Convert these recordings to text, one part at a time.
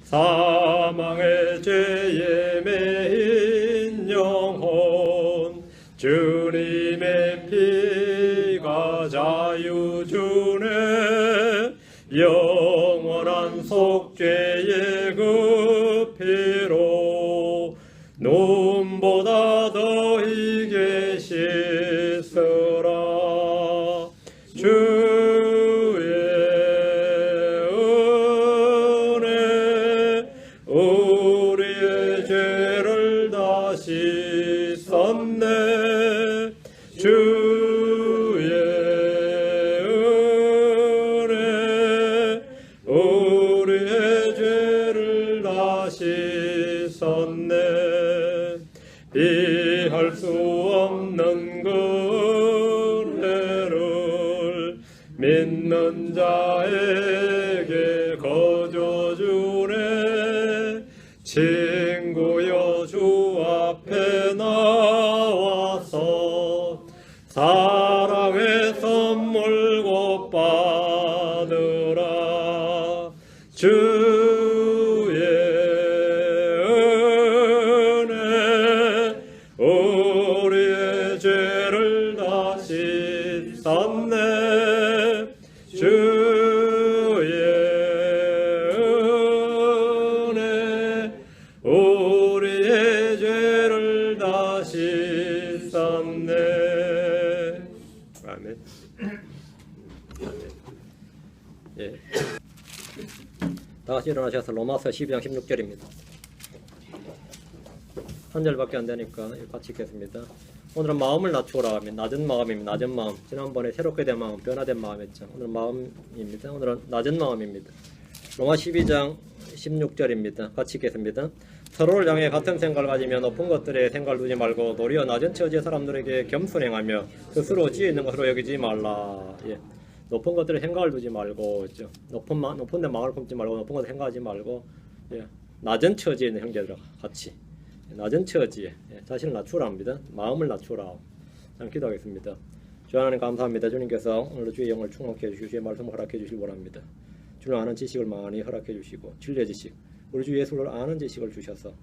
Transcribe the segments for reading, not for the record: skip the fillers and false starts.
사망의 죄에 매인 영혼 주님의 피가 자유 주네. 영원한 속죄의 그 피로 눈보다 더 이게 씻으라. 주의 은혜 우리의 죄를 다 씻었네. 주의 은혜 우리의 죄를 다 씻었네. 비할 수 없는 은혜를 믿는 자에게 거저 주네. 친구여 주 앞에 나와서 사랑의 선물 곧 받으라. 주의 은혜 우리의 죄를 다 씻었네. 주의 은혜 우리의 죄를 다 씻었네. 아멘. 예. 다 같이 일어나셔서 로마서 12장 16절입니다. 한 절밖에 안 되니까 같이 읽겠습니다. 오늘은 마음을 낮추라. 낮은 마음입니다. 낮은 마음. 지난번에 새롭게 된 마음, 변화된 마음이었죠. 오늘은 마음입니다. 오늘은 낮은 마음입니다. 로마 12장 16절입니다. 같이 읽겠습니다. 서로를 향해 같은 생각을 가지며 높은 것들에 생각을 두지 말고 도리어 낮은 처지의 사람들에게 겸손행하며 스스로 지혜 있는 것으로 여기지 말라. 예. 높은 것들에 생각을 두지 말고, 있죠. 높은 데 마음을 품지 말고, 높은 것을 생각하지 말고, 예. 낮은 처지에 있는 형제들과 같이, 낮은 처지에 자신을 낮추라 합니다. 마음을 낮추라. 저는 기도하겠습니다. 주 하나님 감사합니다. 주님께서 오늘도 주의 영을 충만케 해주시고 주의 말씀을 허락해 주시기 원합니다. 주를 아는 지식을 많이 허락해 주시고 진리의 지식, 우리 주 예수를 아는 지식을 주셔서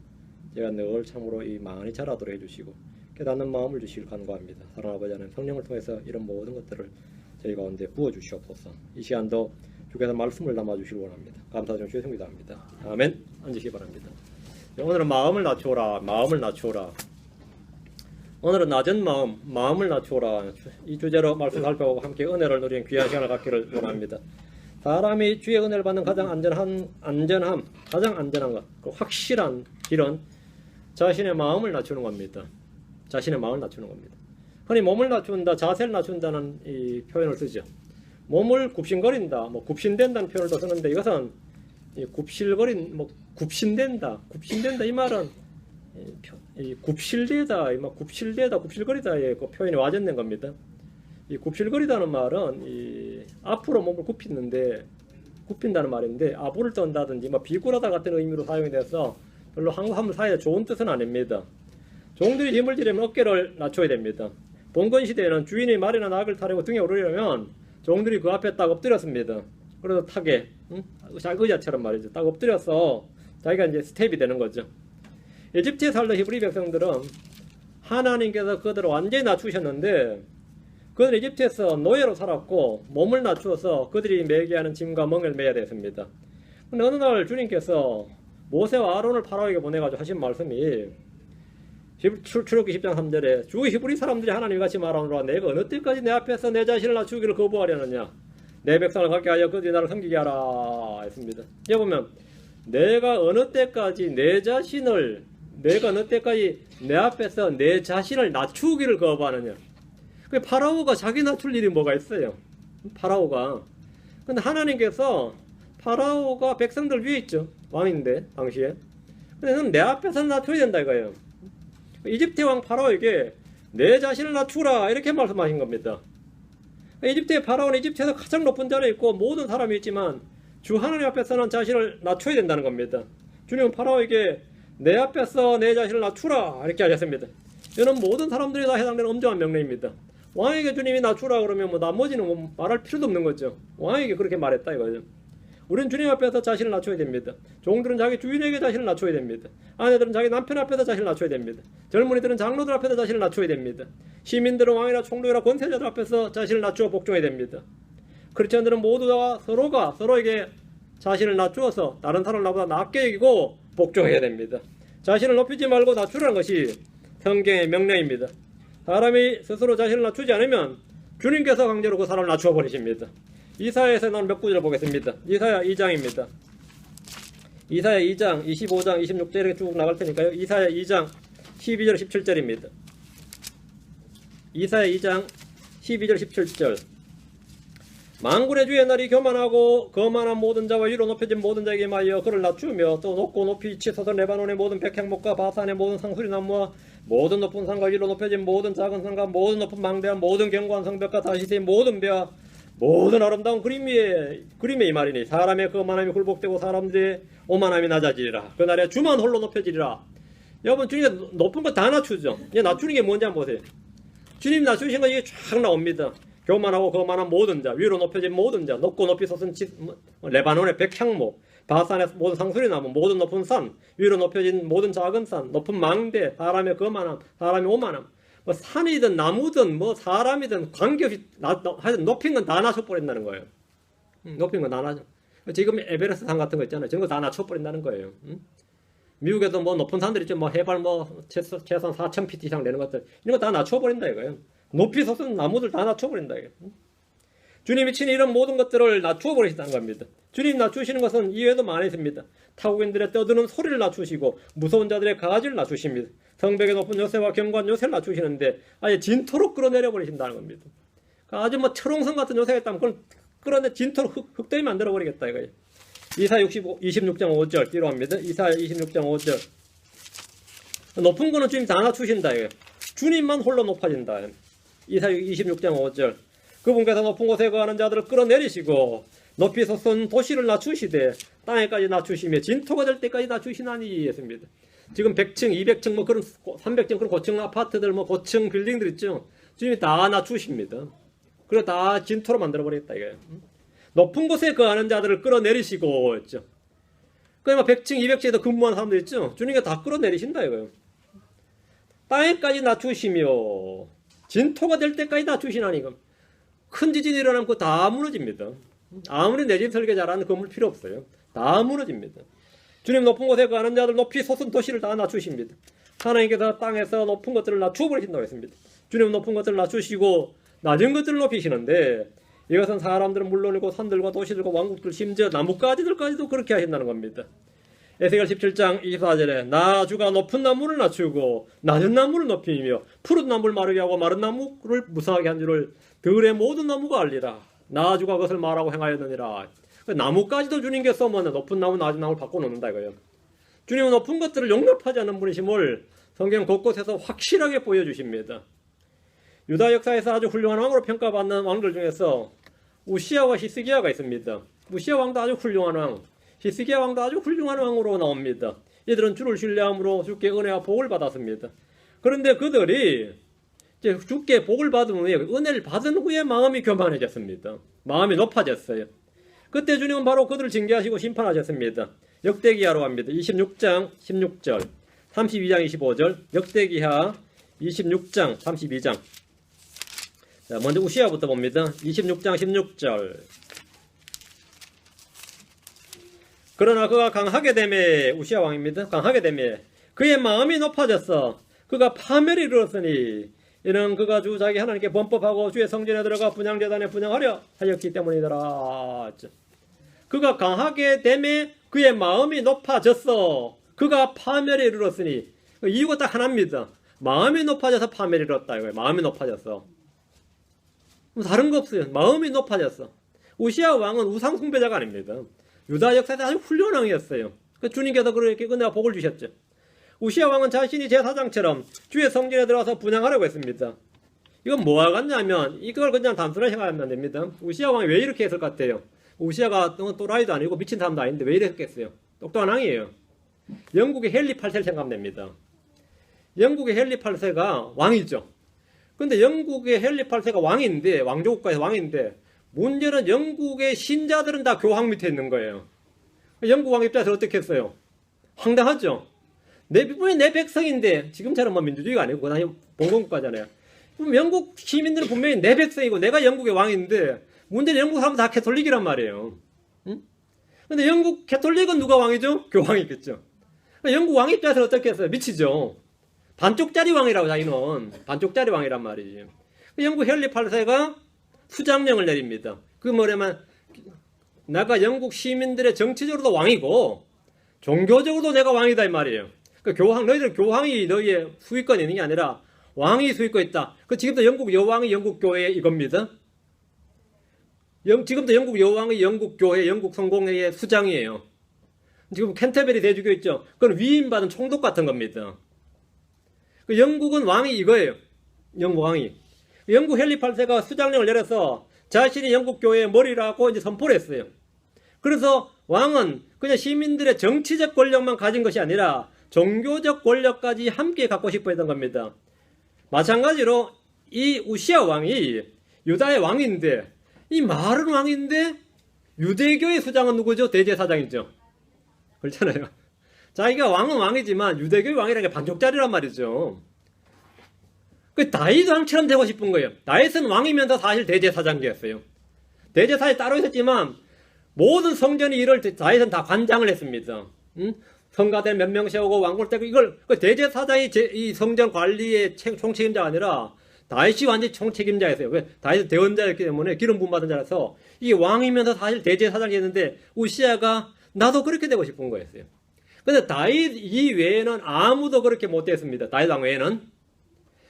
제가 늘 참으로 이 많이 자라도록 해주시고 깨닫는 마음을 주시길 간구합니다. 사랑하는 아버지 하나님, 성령을 통해서 이런 모든 것들을 저희 가운데 부어주시옵소서. 이 시간도 주께서 말씀을 담아주시길 원합니다. 감사드리며 주의 성기도 합니다. 아멘. 앉으시기 바랍니다. 오늘은 마음을 낮추라. 마음을 낮추라. 오늘은 낮은 마음, 마음을 낮추라. 이 주제로 말씀 살펴보고 함께 은혜를 누리는 귀한 시간을 갖기를 원합니다. 사람이 주의 은혜를 받는 가장 가장 안전한 것, 그 확실한 길은 자신의 마음을 낮추는 겁니다. 자신의 마음을 낮추는 겁니다. 흔히 몸을 낮춘다, 자세를 낮춘다는 이 표현을 쓰죠. 몸을 굽신거린다, 굽신된다는 표현을 또 쓰는데 이것은 굽신된다 이 말은 굽실거리다의 그 표현이 와전된 겁니다. 이 굽실거리다는 말은 앞으로 몸을 굽힌다는 말인데 아부를 떤다든지 비굴하다 같은 의미로 사용이 돼서 별로 한국 사회에 좋은 뜻은 아닙니다. 종들이 힘을 들이면 어깨를 낮춰야 됩니다. 봉건 시대에는 주인이 말이나 낙을 타려고 등에 오르려면 종들이 그 앞에 딱 엎드렸습니다. 그래서 타게 의자처럼 말이죠. 딱 엎드려서 자기가 이제 스텝이 되는 거죠. 이집트에 살던 히브리 백성들은 하나님께서 그들을 완전히 낮추셨는데 그들은 이집트에서 노예로 살았고 몸을 낮추어서 그들이 매게 하는 짐과 멍을 매야 됐습니다. 근데 어느 날 주님께서 모세와 아론을 파라오에게 보내가지고 하신 말씀이 출애굽기 10장 3절에 주 히브리 사람들이 하나님 같이 말하노라. 내가 어느 때까지 내 앞에서 내 자신을 낮추기를 거부하려느냐. 내 백성을 갖게 하여 그들이 나를 섬기게 하라 했습니다. 여기 보면 내가 어느 때까지 내 앞에서 내 자신을 낮추기를 거부하느냐. 파라오가 자기 낮출 일이 뭐가 있어요. 파라오가. 근데 하나님께서 파라오가 백성들 위에 있죠. 왕인데 당시에. 근데 너는 내 앞에서 낮춰야 된다 이거예요. 이집트 왕 파라오에게 내 자신을 낮추라 이렇게 말씀하신 겁니다. 이집트의 파라오는 이집트에서 가장 높은 자리에 있고 모든 사람이 있지만 주 하나님 앞에서는 자신을 낮춰야 된다는 겁니다. 주님은 파라오에게 내 앞에서 내 자신을 낮추라 이렇게 하셨습니다. 이는 모든 사람들이 다 해당되는 엄정한 명령입니다. 왕에게 주님이 낮추라 그러면 나머지는 말할 필요도 없는 거죠. 왕에게 그렇게 말했다 이거죠. 우리는 주님 앞에서 자신을 낮춰야 됩니다. 종들은 자기 주인에게 자신을 낮춰야 됩니다. 아내들은 자기 남편 앞에서 자신을 낮춰야 됩니다. 젊은이들은 장로들 앞에서 자신을 낮춰야 됩니다. 시민들은 왕이나 총독이나 권세자들 앞에서 자신을 낮추어 복종해야 됩니다. 크리스천들은 모두가 서로가 서로에게 자신을 낮추어서 다른 사람을 나보다 낮게 여기고 복종해야 됩니다. 자신을 높이지 말고 낮추라는 것이 성경의 명령입니다. 사람이 스스로 자신을 낮추지 않으면 주님께서 강제로 그 사람을 낮추어 버리십니다. 이사야에서 나온 몇 구절 보겠습니다. 이사야 2장입니다. 이사야 2장, 25장, 26절 이렇게 쭉 나갈 테니까요. 이사야 2장 12절 17절입니다. 이사야 2장 12절 17절. 만군의 주의 날이 교만하고 거만한 모든 자와 위로 높여진 모든 자에게 마여 그를 낮추며 또 높고 높이 치솟아 레바논의 모든 백향목과 바산의 모든 상수리나무와 모든 높은 산과 위로 높여진 모든 작은 산과 모든 높은 망대와 모든 견고한 성벽과 다시스의 모든 벼와 모든 아름다운 그림의 이 말이니 사람의 거만함이 굴복되고 사람들의 오만함이 낮아지리라. 그날에 주만 홀로 높여지리라. 여러분 주님 높은 거 다 낮추죠. 이제 낮추는 게 뭔지 한번 보세요. 주님 낮추신 거 이게 쫙 나옵니다. 교만하고 거만한 모든 자, 위로 높여진 모든 자, 높고 높이 솟은 레바논의 백향목, 바산의 모든 상수리나무, 모든 높은 산, 위로 높여진 모든 작은 산, 높은 망대, 사람의 거만함, 사람의 오만함, 뭐 산이든 나무든 뭐 사람이든 관계없이 하여튼 높인 건 다 낮춰버린다는 거예요. 높인 건 다 낮춰. 지금 에베레스트 산 같은 거 있잖아요. 저런 거 다 낮춰버린다는 거예요. 미국에도 뭐 높은 산들 있죠. 뭐 해발 뭐 최소한 4,000피트 이상 되는 것들 이런 거 다 낮춰버린다 이거예요. 높이 솟은 나무들 다 낮춰버린다 이거예요. 주님이 친히 이런 모든 것들을 낮추어버리신다는 겁니다. 주님 낮추시는 것은 이외에도 많이 있습니다. 타국인들의 떠드는 소리를 낮추시고 무서운 자들의 가지를 낮추십니다. 성벽의 높은 요새와 견고한 요새를 낮추시는데 아예 진토로 끌어내려 버리신다는 겁니다. 아주 뭐 철옹성 같은 요새가 있다면 그걸 끌어내 진토로 흙더미 만들어 버리겠다 이거예요. 이사야 26장 5절 뒤로 합니다. 이사야 26장 5절. 높은 거는 주님 다 낮추신다 이거예요. 주님만 홀로 높아진다. 이사야 26장 5절. 그분께서 높은 곳에 거하는 자들을 끌어내리시고 높이 솟은 도시를 낮추시되 땅에까지 낮추시며 진토가 될 때까지 낮추시나니 했습니다. 지금 100층, 200층 뭐 그런 300층 그런 고층 아파트들 뭐 고층 빌딩들 있죠. 주님이 다 낮추십니다. 그래 다 진토로 만들어 버리겠다 이거예요. 높은 곳에 거하는 자들을 끌어내리시고 했죠. 그러니까 100층, 200층에도 근무하는 사람들 있죠. 주님이 다 끌어내리신다 이거예요. 땅에까지 낮추시며 진토가 될 때까지 낮추시나니 이거. 큰 지진이 일어나면 그거 다 무너집니다. 아무리 내 집 설계 잘하는 건물 필요 없어요. 다 무너집니다. 주님 높은 곳에 가는 자들 높이 솟은 도시를 다 낮추십니다. 하나님께서 땅에서 높은 것들을 낮추어버리신다고 했습니다. 주님 높은 것들을 낮추시고 낮은 것들을 높이시는데 이것은 사람들은 물론이고 산들과 도시들과 왕국들 심지어 나뭇가지들까지도 그렇게 하신다는 겁니다. 에스겔 17장 24절에 나 주가 높은 나무를 낮추고 낮은 나무를 높이며 푸른 나무를 마르게 하고 마른 나무를 무성하게 한 줄을 들의 모든 나무가 알리라. 나 주가 그것을 말하고 행하였느니라. 나무까지도 주님께서 뭐 높은 나무 낮은 나무를 바꿔놓는다 이거예요. 주님은 높은 것들을 용납하지 않는 분이심을 성경 곳곳에서 확실하게 보여주십니다. 유다 역사에서 아주 훌륭한 왕으로 평가받는 왕들 중에서 우시야와 히스기야가 있습니다. 우시야 왕도 아주 훌륭한 왕, 히스기야 왕도 아주 훌륭한 왕으로 나옵니다. 이들은 주를 신뢰함으로 주께 은혜와 복을 받았습니다. 그런데 그들이 이제 주께 복을 받은 후에 은혜를 받은 후에 마음이 교만해졌습니다. 마음이 높아졌어요. 그때 주님은 바로 그들을 징계하시고 심판하셨습니다. 역대기하로 합니다. 26장 16절 32장 25절 역대기하 26장 32장. 자, 먼저 우시야부터 봅니다. 26장 16절. 그러나 그가 강하게 되매, 우시야 왕입니다. 강하게 되매 그의 마음이 높아졌어. 그가 파멸이 이르렀으니 이는 그가 주 자기 하나님께 범법하고 주의 성전에 들어가 분향제단에 분향하려 하였기 때문이더라. 그가 강하게 되매 그의 마음이 높아졌어. 그가 파멸에 이르렀으니 이유가 딱 하나입니다. 마음이 높아져서 파멸에 이르렀다 이거예요. 마음이 높아졌어. 다른 거 없어요. 마음이 높아졌어. 우시야 왕은 우상 숭배자가 아닙니다. 유다 역사에서 아주 훌륭한 왕이었어요. 주님께서 그렇게 은혜와 복을 주셨죠. 우시야 왕은 자신이 제사장처럼 주의 성전에 들어가서 분향하려고 했습니다. 이건 뭐와 같냐면 이걸 그냥 단순하게 생각하면 안 됩니다. 우시야 왕이 왜 이렇게 했을 것 같아요? 우시야가 또라이도 아니고 미친 사람도 아닌데 왜 이랬겠어요? 똑똑한 왕이에요. 영국의 헨리 8세를 생각하면 됩니다. 영국의 헨리 8세가 왕이죠. 근데 영국의 헨리 8세가 왕인데 왕조국가에서 왕인데 문제는 영국의 신자들은 다 교황 밑에 있는 거예요. 영국 왕 입장에서 어떻게 했어요? 황당하죠? 내 백성인데, 지금처럼 뭐 민주주의가 아니고, 그다음에 봉건국가잖아요. 그럼 영국 시민들은 분명히 내 백성이고, 내가 영국의 왕인데, 문제는 영국 사람은 다 캐톨릭이란 말이에요. 응? 근데 영국 캐톨릭은 누가 왕이죠? 교황이겠죠. 영국 왕 입장에서 어떻게 했어요? 미치죠. 반쪽짜리 왕이라고, 자기는. 반쪽짜리 왕이란 말이지. 영국 헨리 8세가 수장령을 내립니다. 그 뭐냐면, 내가 영국 시민들의 정치적으로도 왕이고, 종교적으로도 내가 왕이다, 이 말이에요. 너희들 교황이 너희의 수익권이 있는 게 아니라, 왕이 수익권 있다. 지금도 영국 여왕이 영국 교회 이겁니다. 지금도 영국 여왕이 영국 교회, 영국 성공회의 수장이에요. 지금 캔터베리 대주교 있죠? 그건 위임받은 총독 같은 겁니다. 영국은 왕이 이거예요. 영국 왕이. 영국 헨리 8세가 수장령을 내려서 자신이 영국 교회의 머리라고 이제 선포를 했어요. 그래서 왕은 그냥 시민들의 정치적 권력만 가진 것이 아니라 종교적 권력까지 함께 갖고 싶어 했던 겁니다. 마찬가지로 이 우시아 왕이 유다의 왕인데, 이 말은 왕인데 유대교의 수장은 누구죠? 대제사장이죠. 그렇잖아요. 자기가 왕은 왕이지만 유대교의 왕이라는 게 반쪽짜리란 말이죠. 다윗 왕처럼 되고 싶은 거예요. 다윗은 왕이면서 사실 대제사장이었어요. 대제사에 따로 있었지만 모든 성전의 일을 다윗은 다 관장을 했습니다. 성가대 몇 명 세우고 왕골 떼고, 이걸 대제사장이 이 성전 관리의 총책임자가 아니라 다윗이 완전히 총책임자였어요. 왜? 다윗은 대원자였기 때문에 기름 부음 받은 자라서 이게 왕이면서 사실 대제사장이었는데, 우시아가 나도 그렇게 되고 싶은 거였어요. 근데 다윗 이외에는 아무도 그렇게 못됐습니다. 다윗 왕 외에는.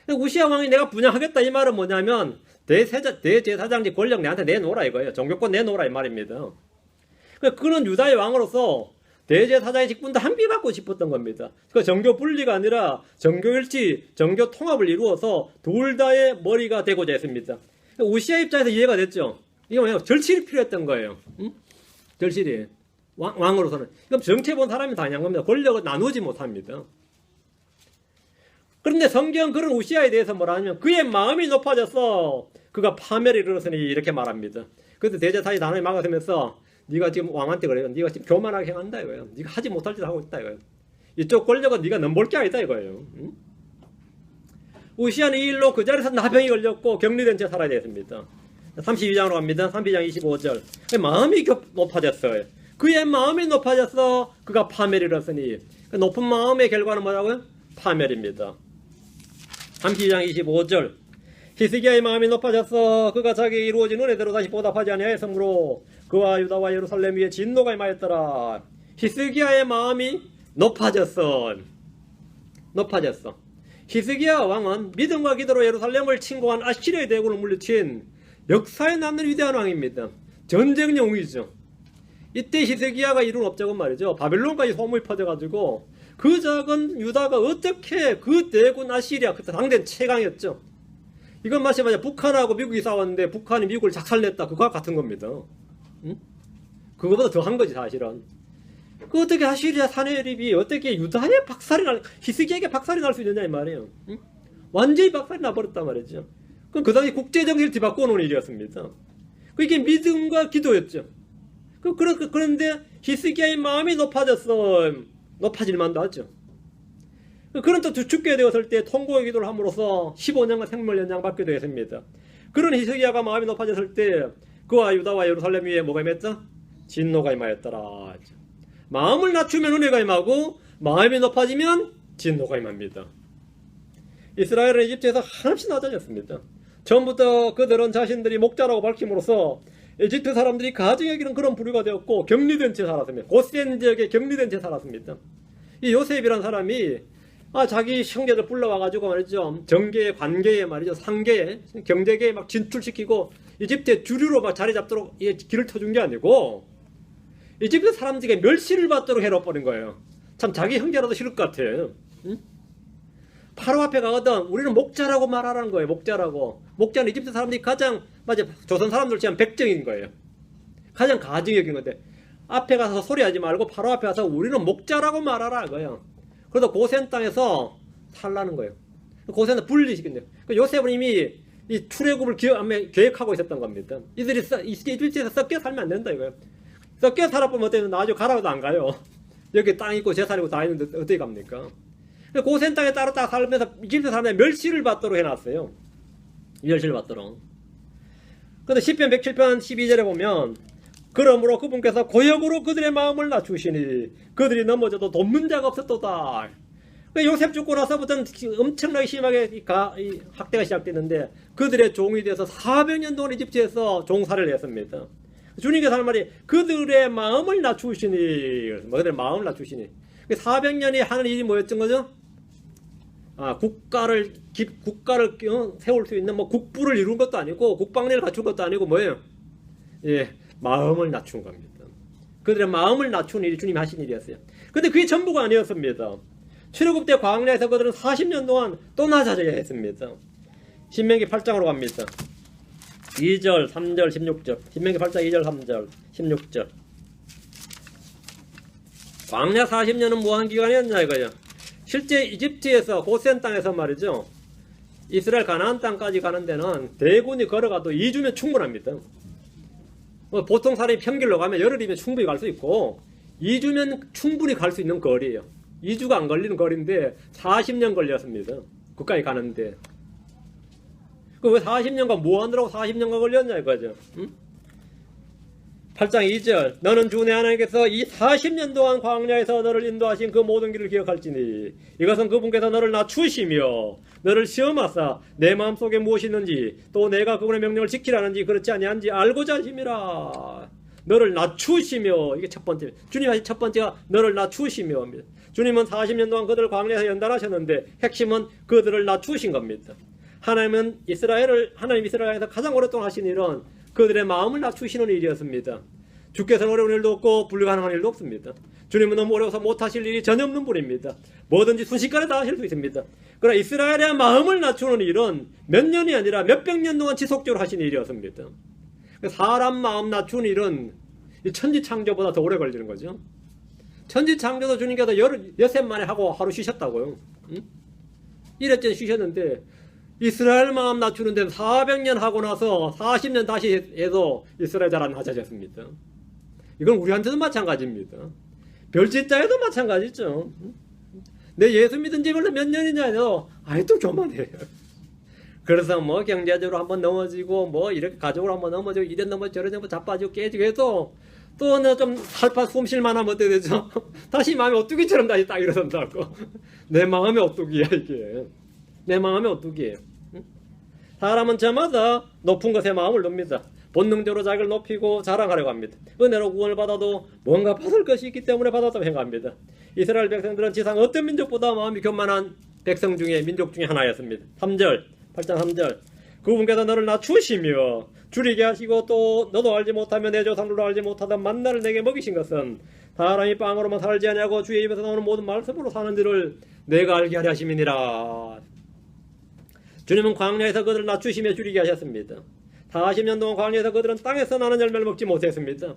우시아 왕이 내가 분양하겠다 이 말은 뭐냐면, 대제사장직 권력 내한테 내놓으라 이거예요. 종교권 내놓으라 이 말입니다. 그는 유다의 왕으로서 대제사장의 직분도 함께 받고 싶었던 겁니다. 정교 분리가 아니라 정교일치, 정교 통합을 이루어서 둘 다의 머리가 되고자 했습니다. 우시아 입장에서 이해가 됐죠. 이게 뭐냐면 절실이 필요했던 거예요. 절실이. 왕으로서는. 그럼 정체 본 사람이 당연한 겁니다. 권력을 나누지 못합니다. 그런데 성경 그런 우시아에 대해서 뭐라 하냐면, 그의 마음이 높아져서 그가 파멸에 이르렀으니 이렇게 말합니다. 그래서 대제사장이 단호히 막아서면서, 네가 지금 왕한테 그래요. 네가 지금 교만하게 행한다 이거예요. 네가 하지 못할 짓을 하고 있다 이거예요. 이쪽 권력은 네가 넘볼 게 아니다 이거예요. 우시아는 이 일로 그 자리에서 나병이 걸렸고 격리된 채 살아야 됐습니다. 32장으로 갑니다. 32장 25절. 마음이 높아졌어요. 그의 마음이 높아져서 그가 파멸에 이르렀으니, 높은 마음의 결과는 뭐라고요? 파멸입니다. 32장 25절. 히스기야의 마음이 높아져서 그가 자기의 이루어진 은혜대로 다시 보답하지 아니하였으므로 그와 유다와 예루살렘 위에 진노가 임하였더라. 히스기야의 마음이 높아졌어. 히스기야 왕은 믿음과 기도로 예루살렘을 침공한 아시리아의 대군을 물리친 역사에 남는 위대한 왕입니다. 전쟁 영웅이죠. 이때 히스기야가 이룬 업적은 말이죠, 바벨론까지 소문이 퍼져가지고 그 작은 유다가 어떻게 그 대군 아시리아, 그때 상대는 최강이었죠. 이건 마찬가지로 북한하고 미국이 싸웠는데 북한이 미국을 작살냈다, 그거와 같은 겁니다. 그거보다 더 한 거지 사실은. 그 어떻게 아시리아 사내립이 어떻게 유다에 박살이 히스기야에게 박살이 날 수 있느냐 이 말이에요. 완전히 박살이 나버렸단 말이죠. 그럼 그 당시 국제정세를 뒤바꿔 놓은 일이었습니다. 그게 믿음과 기도였죠. 그런데 히스기야의 마음이 높아질 만도 하죠. 그런 또 죽게 되었을 때 통곡의 기도를 함으로써 15년간 생물 연장 받게 되었습니다. 그런 히스기야가 마음이 높아졌을 때 그와 유다와 예루살렘 위에 뭐가 임했죠? 진노가 임하였더라. 마음을 낮추면 은혜가 임하고 마음이 높아지면 진노가 임합니다. 이스라엘은 이집트에서 한없이 낮아졌습니다. 처음부터 그들은 자신들이 목자라고 밝힘으로써 이집트 사람들이 가증 여기는 그런 부류가 되었고 격리된 채 살았습니다. 고센 지역에 격리된 채 살았습니다. 이 요셉이란 사람이 자기 형제들 불러와가지고 말이죠, 정계에 관계에 말이죠, 상계에 경제계에 막 진출시키고 이집트의 주류로 막 자리 잡도록 길을 터준 게 아니고 이집트 사람들에게 멸시를 받도록 해놓아버린 거예요. 참 자기 형제라도 싫을 것 같아요. 바로 앞에 가거든 우리는 목자라고 말하라는 거예요. 목자는 이집트 사람들이 가장 조선 사람들 치면 백정인 거예요. 가장 가증 여긴 건데 앞에 가서 소리하지 말고 바로 앞에 가서 우리는 목자라고 말하라 거예요. 그래서 고센 땅에서 살라는 거예요. 고센은 분리시킨대요. 요셉은 이미 이 출애굽을 계획하고 있었던 겁니다. 이들이 이집트에서 섞여 살면 안 된다 이거예요. 섞여 살아보면 어때요? 나중에 가라고도 안 가요. 여기 땅 있고 재산이고 다 있는데 어떻게 갑니까? 고센 땅에 따로 딱 살면서 이집트 사람들이 멸시를 받도록 해놨어요. 멸시를 받도록. 근데 10편 107편 12절에 보면 그러므로 그분께서 고역으로 그들의 마음을 낮추시니 그들이 넘어져도 돕는 자가 없었도다. 요셉 죽고 나서부터는 엄청나게 심하게 학대가 시작됐는데 그들의 종이 돼서 400년 동안 이집트에서 종살이를 했습니다. 주님께서 하는 말이 그들의 마음을 낮추시니, 그들의 마음을 낮추시니. 400년이 하는 일이 뭐였던 거죠? 국가를 세울 수 있는 국부를 이룬 것도 아니고 국방력을 갖춘 것도 아니고 뭐예요? 예, 마음을 낮춘 겁니다. 그들의 마음을 낮춘 일이 주님이 하신 일이었어요. 근데 그게 전부가 아니었습니다. 출애굽 때 광야에서 그들은 40년 동안 또 낮아져야 했습니다. 신명기 8장으로 갑니다. 2절, 3절, 16절. 신명기 8장 2절, 3절, 16절. 광야 40년은 무한 기간이었냐 이거예요. 실제 이집트에서 고센 땅에서 말이죠. 이스라엘 가나안 땅까지 가는 데는 대군이 걸어가도 2주면 충분합니다. 보통 사람이 평길로 가면 열흘이면 충분히 갈 수 있고 2주면 충분히 갈 수 있는 거리예요. 2주가 안 걸리는 거리인데 40년 걸렸습니다. 그까지 가는데. 왜 40년간 뭐 하느라고 40년간 걸렸냐 이거죠. 응? 8장 2절 너는 주 내 하나님께서 이 40년 동안 광야에서 너를 인도하신 그 모든 길을 기억할지니 이것은 그분께서 너를 낮추시며 너를 시험하사 내 마음속에 무엇이 있는지 또 내가 그분의 명령을 지키라는지 그렇지 아니한지 알고자 하심이라. 너를 낮추시며, 이게 첫 번째, 주님 하신 첫 번째가 너를 낮추시며. 주님은 40년 동안 그들을 광야에서 연단하셨는데 핵심은 그들을 낮추신 겁니다. 하나님 이스라엘에서 가장 오랫동안 하신 일은 그들의 마음을 낮추시는 일이었습니다. 주께서는 어려운 일도 없고 불가능한 일도 없습니다. 주님은 너무 어려워서 못하실 일이 전혀 없는 분입니다. 뭐든지 순식간에 다 하실 수 있습니다. 그러나 이스라엘의 마음을 낮추는 일은 몇 년이 아니라 몇백 년 동안 지속적으로 하신 일이었습니다. 사람 마음 낮추는 일은 천지창조보다 더 오래 걸리는 거죠. 천지창조도 주님께서 엿새 만에 하고 하루 쉬셨다고요. 응? 이랬더니 쉬셨는데 이스라엘 마음 낮추는 데는 400년 하고 나서 40년 다시 해도 이스라엘 잘 안 낮아졌습니다. 이건 우리한테도 마찬가지입니다. 별짓자에도 마찬가지죠. 내 예수 믿은 지 벌써 몇 년이냐 해서 아직도 교만해요. 그래서 뭐 경제적으로 한번 넘어지고 뭐 이렇게 가족으로 한번 넘어지고 이래 넘어지고 저래 넘어지고 자빠지고 깨지고 해도 또 나 좀 살파 숨 쉴만 하면 어떻게 되죠? 다시 마음이 오뚜기처럼 다시 딱 일어선다고. 내 마음이 오뚜기야 이게. 내 마음이 오뚜기예요. 사람은 저마다 높은 것에 마음을 놉니다. 본능적으로 자기를 높이고 자랑하려고 합니다. 은혜로 구원을 받아도 뭔가 받을 것이 있기 때문에 받았다고 생각합니다. 이스라엘 백성들은 지상 어떤 민족보다 마음이 교만한 백성 중에 민족 중에 하나였습니다. 3절 8장 3절 그분께서 너를 낮추시며 줄이게 하시고 또 너도 알지 못하며 내 조상들도 알지 못하던 만나를 내게 먹이신 것은 사람이 빵으로만 살지 아니하고 주의 입에서 나오는 모든 말씀으로 사는지를 내가 알게 하려 하심이니라. 주님은 광야에서 그들을 낮추시며 줄이게 하셨습니다. 40년 동안 광야에서 그들은 땅에서 나는 열매를 먹지 못했습니다.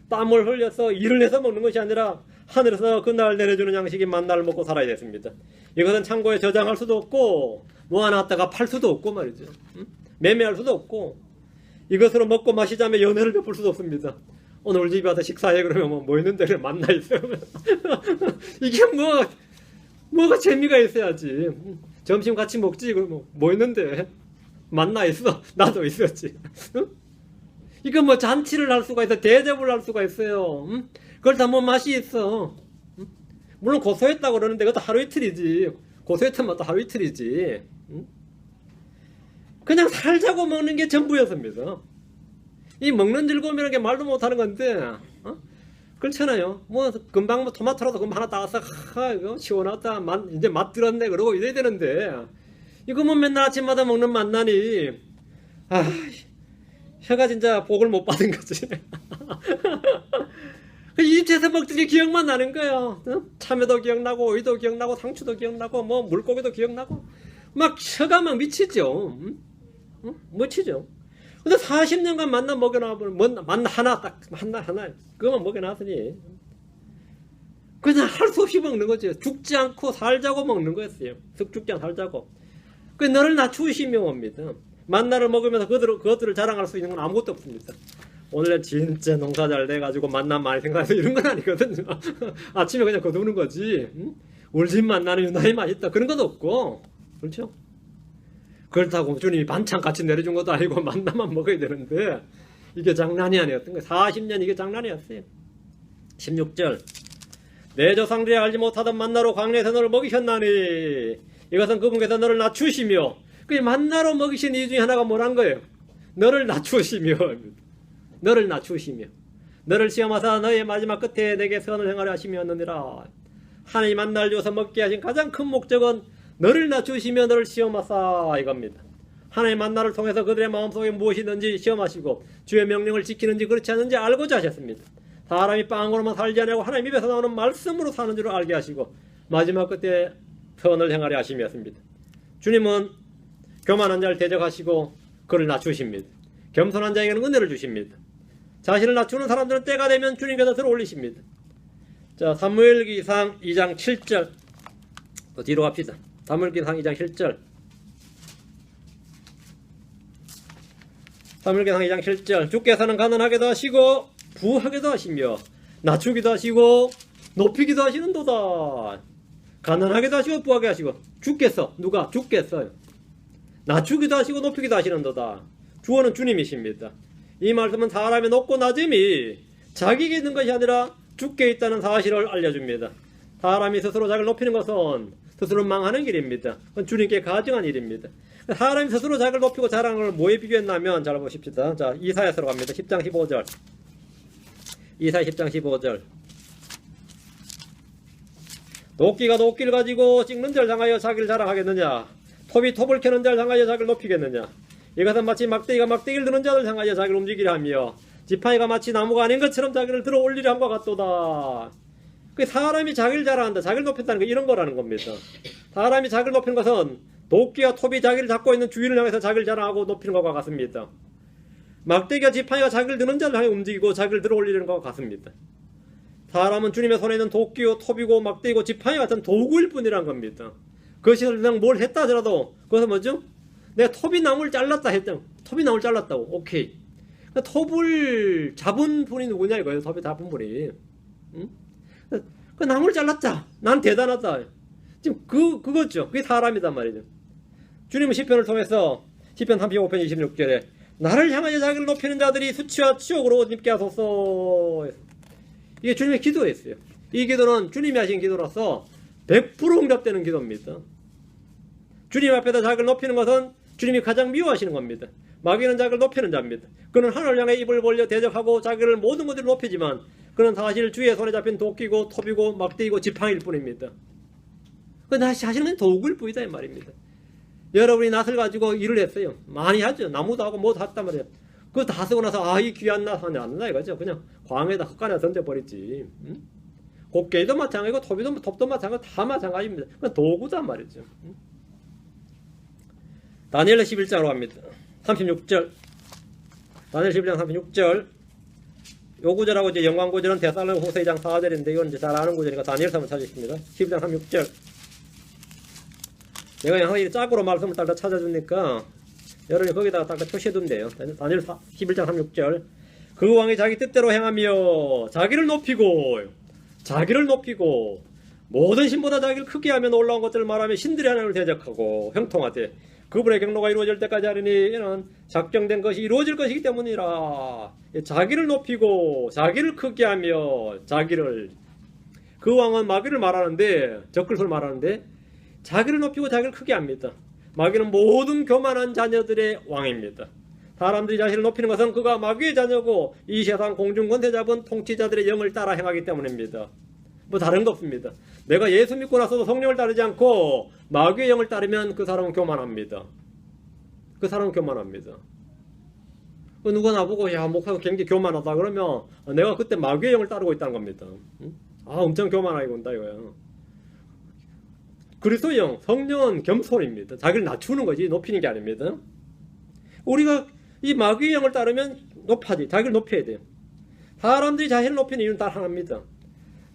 땀을 흘려서 일을 해서 먹는 것이 아니라 하늘에서 그날 내려주는 양식인 만나를 먹고 살아야 됐습니다. 이것은 창고에 저장할 수도 없고 모아놨다가 팔 수도 없고 말이죠. 매매할 수도 없고 이것으로 먹고 마시자며 연회를 베풀 수도 없습니다. 오늘 우리 집에 와서 식사해 그러면 뭐 있는데 그래 만나 있어요. 이게 뭐가 재미가 있어야지. 점심 같이 먹지 뭐 있는데 만나 있어. 나도 있었지. 이거 뭐 잔치를 할 수가 있어. 대접을 할 수가 있어요. 그걸 다 뭐 맛이 있어. 물론 고소했다고 그러는데 그것도 하루 이틀이지. 고소했으면 또 하루 이틀이지. 그냥 살자고 먹는 게 전부였습니다. 이 먹는 즐거움이라는 게 말도 못하는 건데 그렇잖아요. 뭐 금방 뭐 토마토라도 금방 하나 따서 이거 시원하다 이제 맛 들었네 그러고 이래야 되는데 이거 뭐 맨날 아침마다 먹는 만나니 혀가 진짜 복을 못 받은 거지. 이집트에서 먹던 게 기억만 나는 거야. 참외도 기억나고 오이도 기억나고 상추도 기억나고 뭐 물고기도 기억나고 막 혀가 막 미치죠. 미치죠. 근데 40년간 만나 먹여놔보면 만나 하나 그거만 먹여놨으니 그냥 할 수 없이 먹는 거죠. 죽지 않고 살자고 먹는 거였어요. 죽지 않고 살자고. 그 너를 낮추시며 옵니다. 만나를 먹으면서 그것들을 자랑할 수 있는 건 아무것도 없습니다. 오늘 진짜 농사 잘 돼가지고 만나 많이 생각해서 이런 건 아니거든요. 아침에 그냥 거두는 거지. 응? 우리 집 만나는 유난히 맛있다. 그런 것도 없고. 그렇죠? 그렇다고 주님이 반찬 같이 내려준 것도 아니고 만나만 먹어야 되는데 이게 장난이 아니었던 거예요. 40년 이게 장난이었어요. 16절 내 조상들이 알지 못하던 만나로 광야에서 너를 먹이셨나니 이것은 그분께서 너를 낮추시며 그 만나로 먹이신 이유 중에 하나가 뭐란 거예요? 너를 낮추시며 너를 낮추시며 너를 시험하사 너의 마지막 끝에 내게 선을 행하려 하시면느니라. 하나님 만나를 주어서 먹게 하신 가장 큰 목적은 너를 낮추시며 너를 시험하사 이겁니다. 하나님 만나를 통해서 그들의 마음속에 무엇이 있는지 시험하시고 주의 명령을 지키는지 그렇지 않은지 알고자 하셨습니다. 사람이 빵으로만 살지 않고 하나님 입에서 나오는 말씀으로 사는 줄 알게 하시고 마지막 끝에 선을 행하려 하심이었습니다. 주님은 교만한 자를 대적하시고 그를 낮추십니다. 겸손한 자에게는 은혜를 주십니다. 자신을 낮추는 사람들은 때가 되면 주님께서 들어올리십니다. 자, 사무엘기상 2장 7절 또 뒤로 갑시다. 사무엘기상 2장 7절 사무엘기상 2장 7절 주께서는 가난하게도 하시고 부하게도 하시며 낮추기도 하시고 높이기도 하시는도다. 가난하게도 하시고 부하게 하시고 주께서 누가? 주께서요. 낮추기도 하시고 높이기도 하시는도다. 주어는 주님이십니다. 이 말씀은 사람의 높고 낮음이 자기에게 있는 것이 아니라 주께 있다는 사실을 알려줍니다. 사람이 스스로 자기를 높이는 것은 스스로 망하는 길입니다. 그건 주님께 가증한 일입니다. 사람이 스스로 자기를 높이고 자랑하는 걸 뭐에 비교했냐면 잘 보십시다. 자, 이사야서로 갑니다. 10장 15절 이사야 10장 15절 도끼가 도끼를 가지고 찍는 자를 향하여 자기를 자랑하겠느냐? 톱이 톱을 켜는 자를 향하여 자기를 높이겠느냐? 이것은 마치 막대기가 막대기를 드는 자를 향하여 자기를 움직이려 하며 지팡이가 마치 나무가 아닌 것처럼 자기를 들어 올리려 함과 같도다. 그 사람이 자기를 자랑한다, 자기를 높인다는 게 이런 거라는 겁니다. 사람이 자기를 높이는 것은 도끼와 톱이 자기를 잡고 있는 주인을 향해서 자기를 자랑하고 높이는 것과 같습니다. 막대기와 지팡이가 자기를 드는 자를 향해 움직이고 자기를 들어 올리는 것과 같습니다. 사람은 주님의 손에 있는 도끼요 톱이고 막대기고 지팡이 같은 도구일 뿐이란 겁니다. 그것이 그냥 뭘 했다 하더라도 그것은 뭐죠? 내가 톱이 나무를 잘랐다 했죠. 톱이 나무를 잘랐다고. 오케이. 톱을 잡은 분이 누구냐 이거예요. 톱이 잡은 분이. 응? 그 나무를 잘랐다. 난 대단하다. 지금 그거죠. 그게 사람이단 말이죠. 주님은 시편을 통해서 시편 35편 26절에 나를 향하여 자기를 높이는 자들이 수치와 치욕으로 옷 입게 하소서. 이게 주님의 기도였어요. 이 기도는 주님이 하신 기도로서 100% 응답되는 기도입니다. 주님 앞에다 자기를 높이는 것은 주님이 가장 미워하시는 겁니다. 마귀는 자기를 높이는 자입니다. 그는 하늘을 향해 입을 벌려 대적하고 자기를 모든 것들을 높이지만 그는 사실 주의 손에 잡힌 도끼고 톱이고 막대기고 지팡이일 뿐입니다. 나 자신은 도구일 뿐이다 이 말입니다. 여러분이 낫을 가지고 일을 했어요. 많이 하죠. 나무도 하고 뭐도 했단 말이에요. 그거 다 쓰고 나서 이 귀한 낫 하냐 안 나 이거죠. 그냥 광에다 흙간에 던져버리지. 응? 곡괭이도 마찬가지고 톱도 마찬가지고 다 마찬가지입니다. 그건 도구단 말이죠. 응? 다니엘 11장으로 갑니다. 36절 다니엘 11장 36절 요 구절하고 이제 연관 구절은 데살로니가 2장 4절인데 이건 이제 잘 아는 구절이니까 다니엘서 한번 찾으십니다. 11장 36절 내가 항상 짝으로 말씀을 딱 찾아주니까 여러분이 거기다가 딱 표시해두면 돼요. 다니엘 11장 36절 그 왕이 자기 뜻대로 행하며 자기를 높이고 모든 신보다 자기를 크게 하며 놀라운 것들을 말하며 신들의 하나님을 대적하고 형통하되 그분의 경로가 이루어질 때까지 하리니 이는 작정된 것이 이루어질 것이기 때문이라. 자기를 높이고 자기를 크게 하며 그 왕은 마귀를 말하는데 적그리스도를 말하는데 자기를 높이고 자기를 크게 합니다. 마귀는 모든 교만한 자녀들의 왕입니다. 사람들이 자신을 높이는 것은 그가 마귀의 자녀고 이 세상 공중권세 잡은 통치자들의 영을 따라 행하기 때문입니다. 뭐 다른 거 없습니다. 내가 예수 믿고 나서도 성령을 따르지 않고 마귀의 영을 따르면 그 사람은 교만합니다. 그 사람은 교만합니다. 누가 나보고 야 목사가 굉장히 교만하다 그러면 내가 그때 마귀의 영을 따르고 있다는 겁니다. 엄청 교만하게 본다 이거야. 그리스도의 영, 성령은 겸손입니다. 자기를 낮추는 거지 높이는 게 아닙니다. 우리가 이 마귀의 영을 따르면 높아지 자기를 높여야 돼요. 사람들이 자신을 높이는 이유는 단 하나입니다.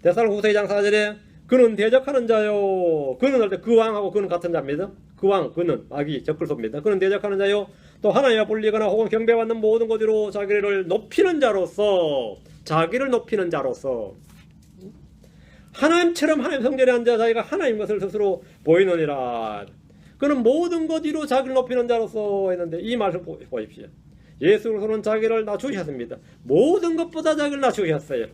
데살로니가 2장 4절에 그는 대적하는 자요. 그는 할 때 그 왕하고 그는 같은 자입니다. 그 왕, 그는 마귀 적그리스도입니다. 그는 대적하는 자요. 또 하나님과 불리거나 혹은 경배받는 모든 것으로 자기를 높이는 자로서 하나님처럼 하나님 성전에 앉아 자기가 하나님 것을 스스로 보이느니라. 그는 모든 것 위로 자기를 높이는 자로서 했는데 이 말을 보십시오. 예수 그리스도는 자기를 낮추셨습니다. 모든 것보다 자기를 낮추셨어요.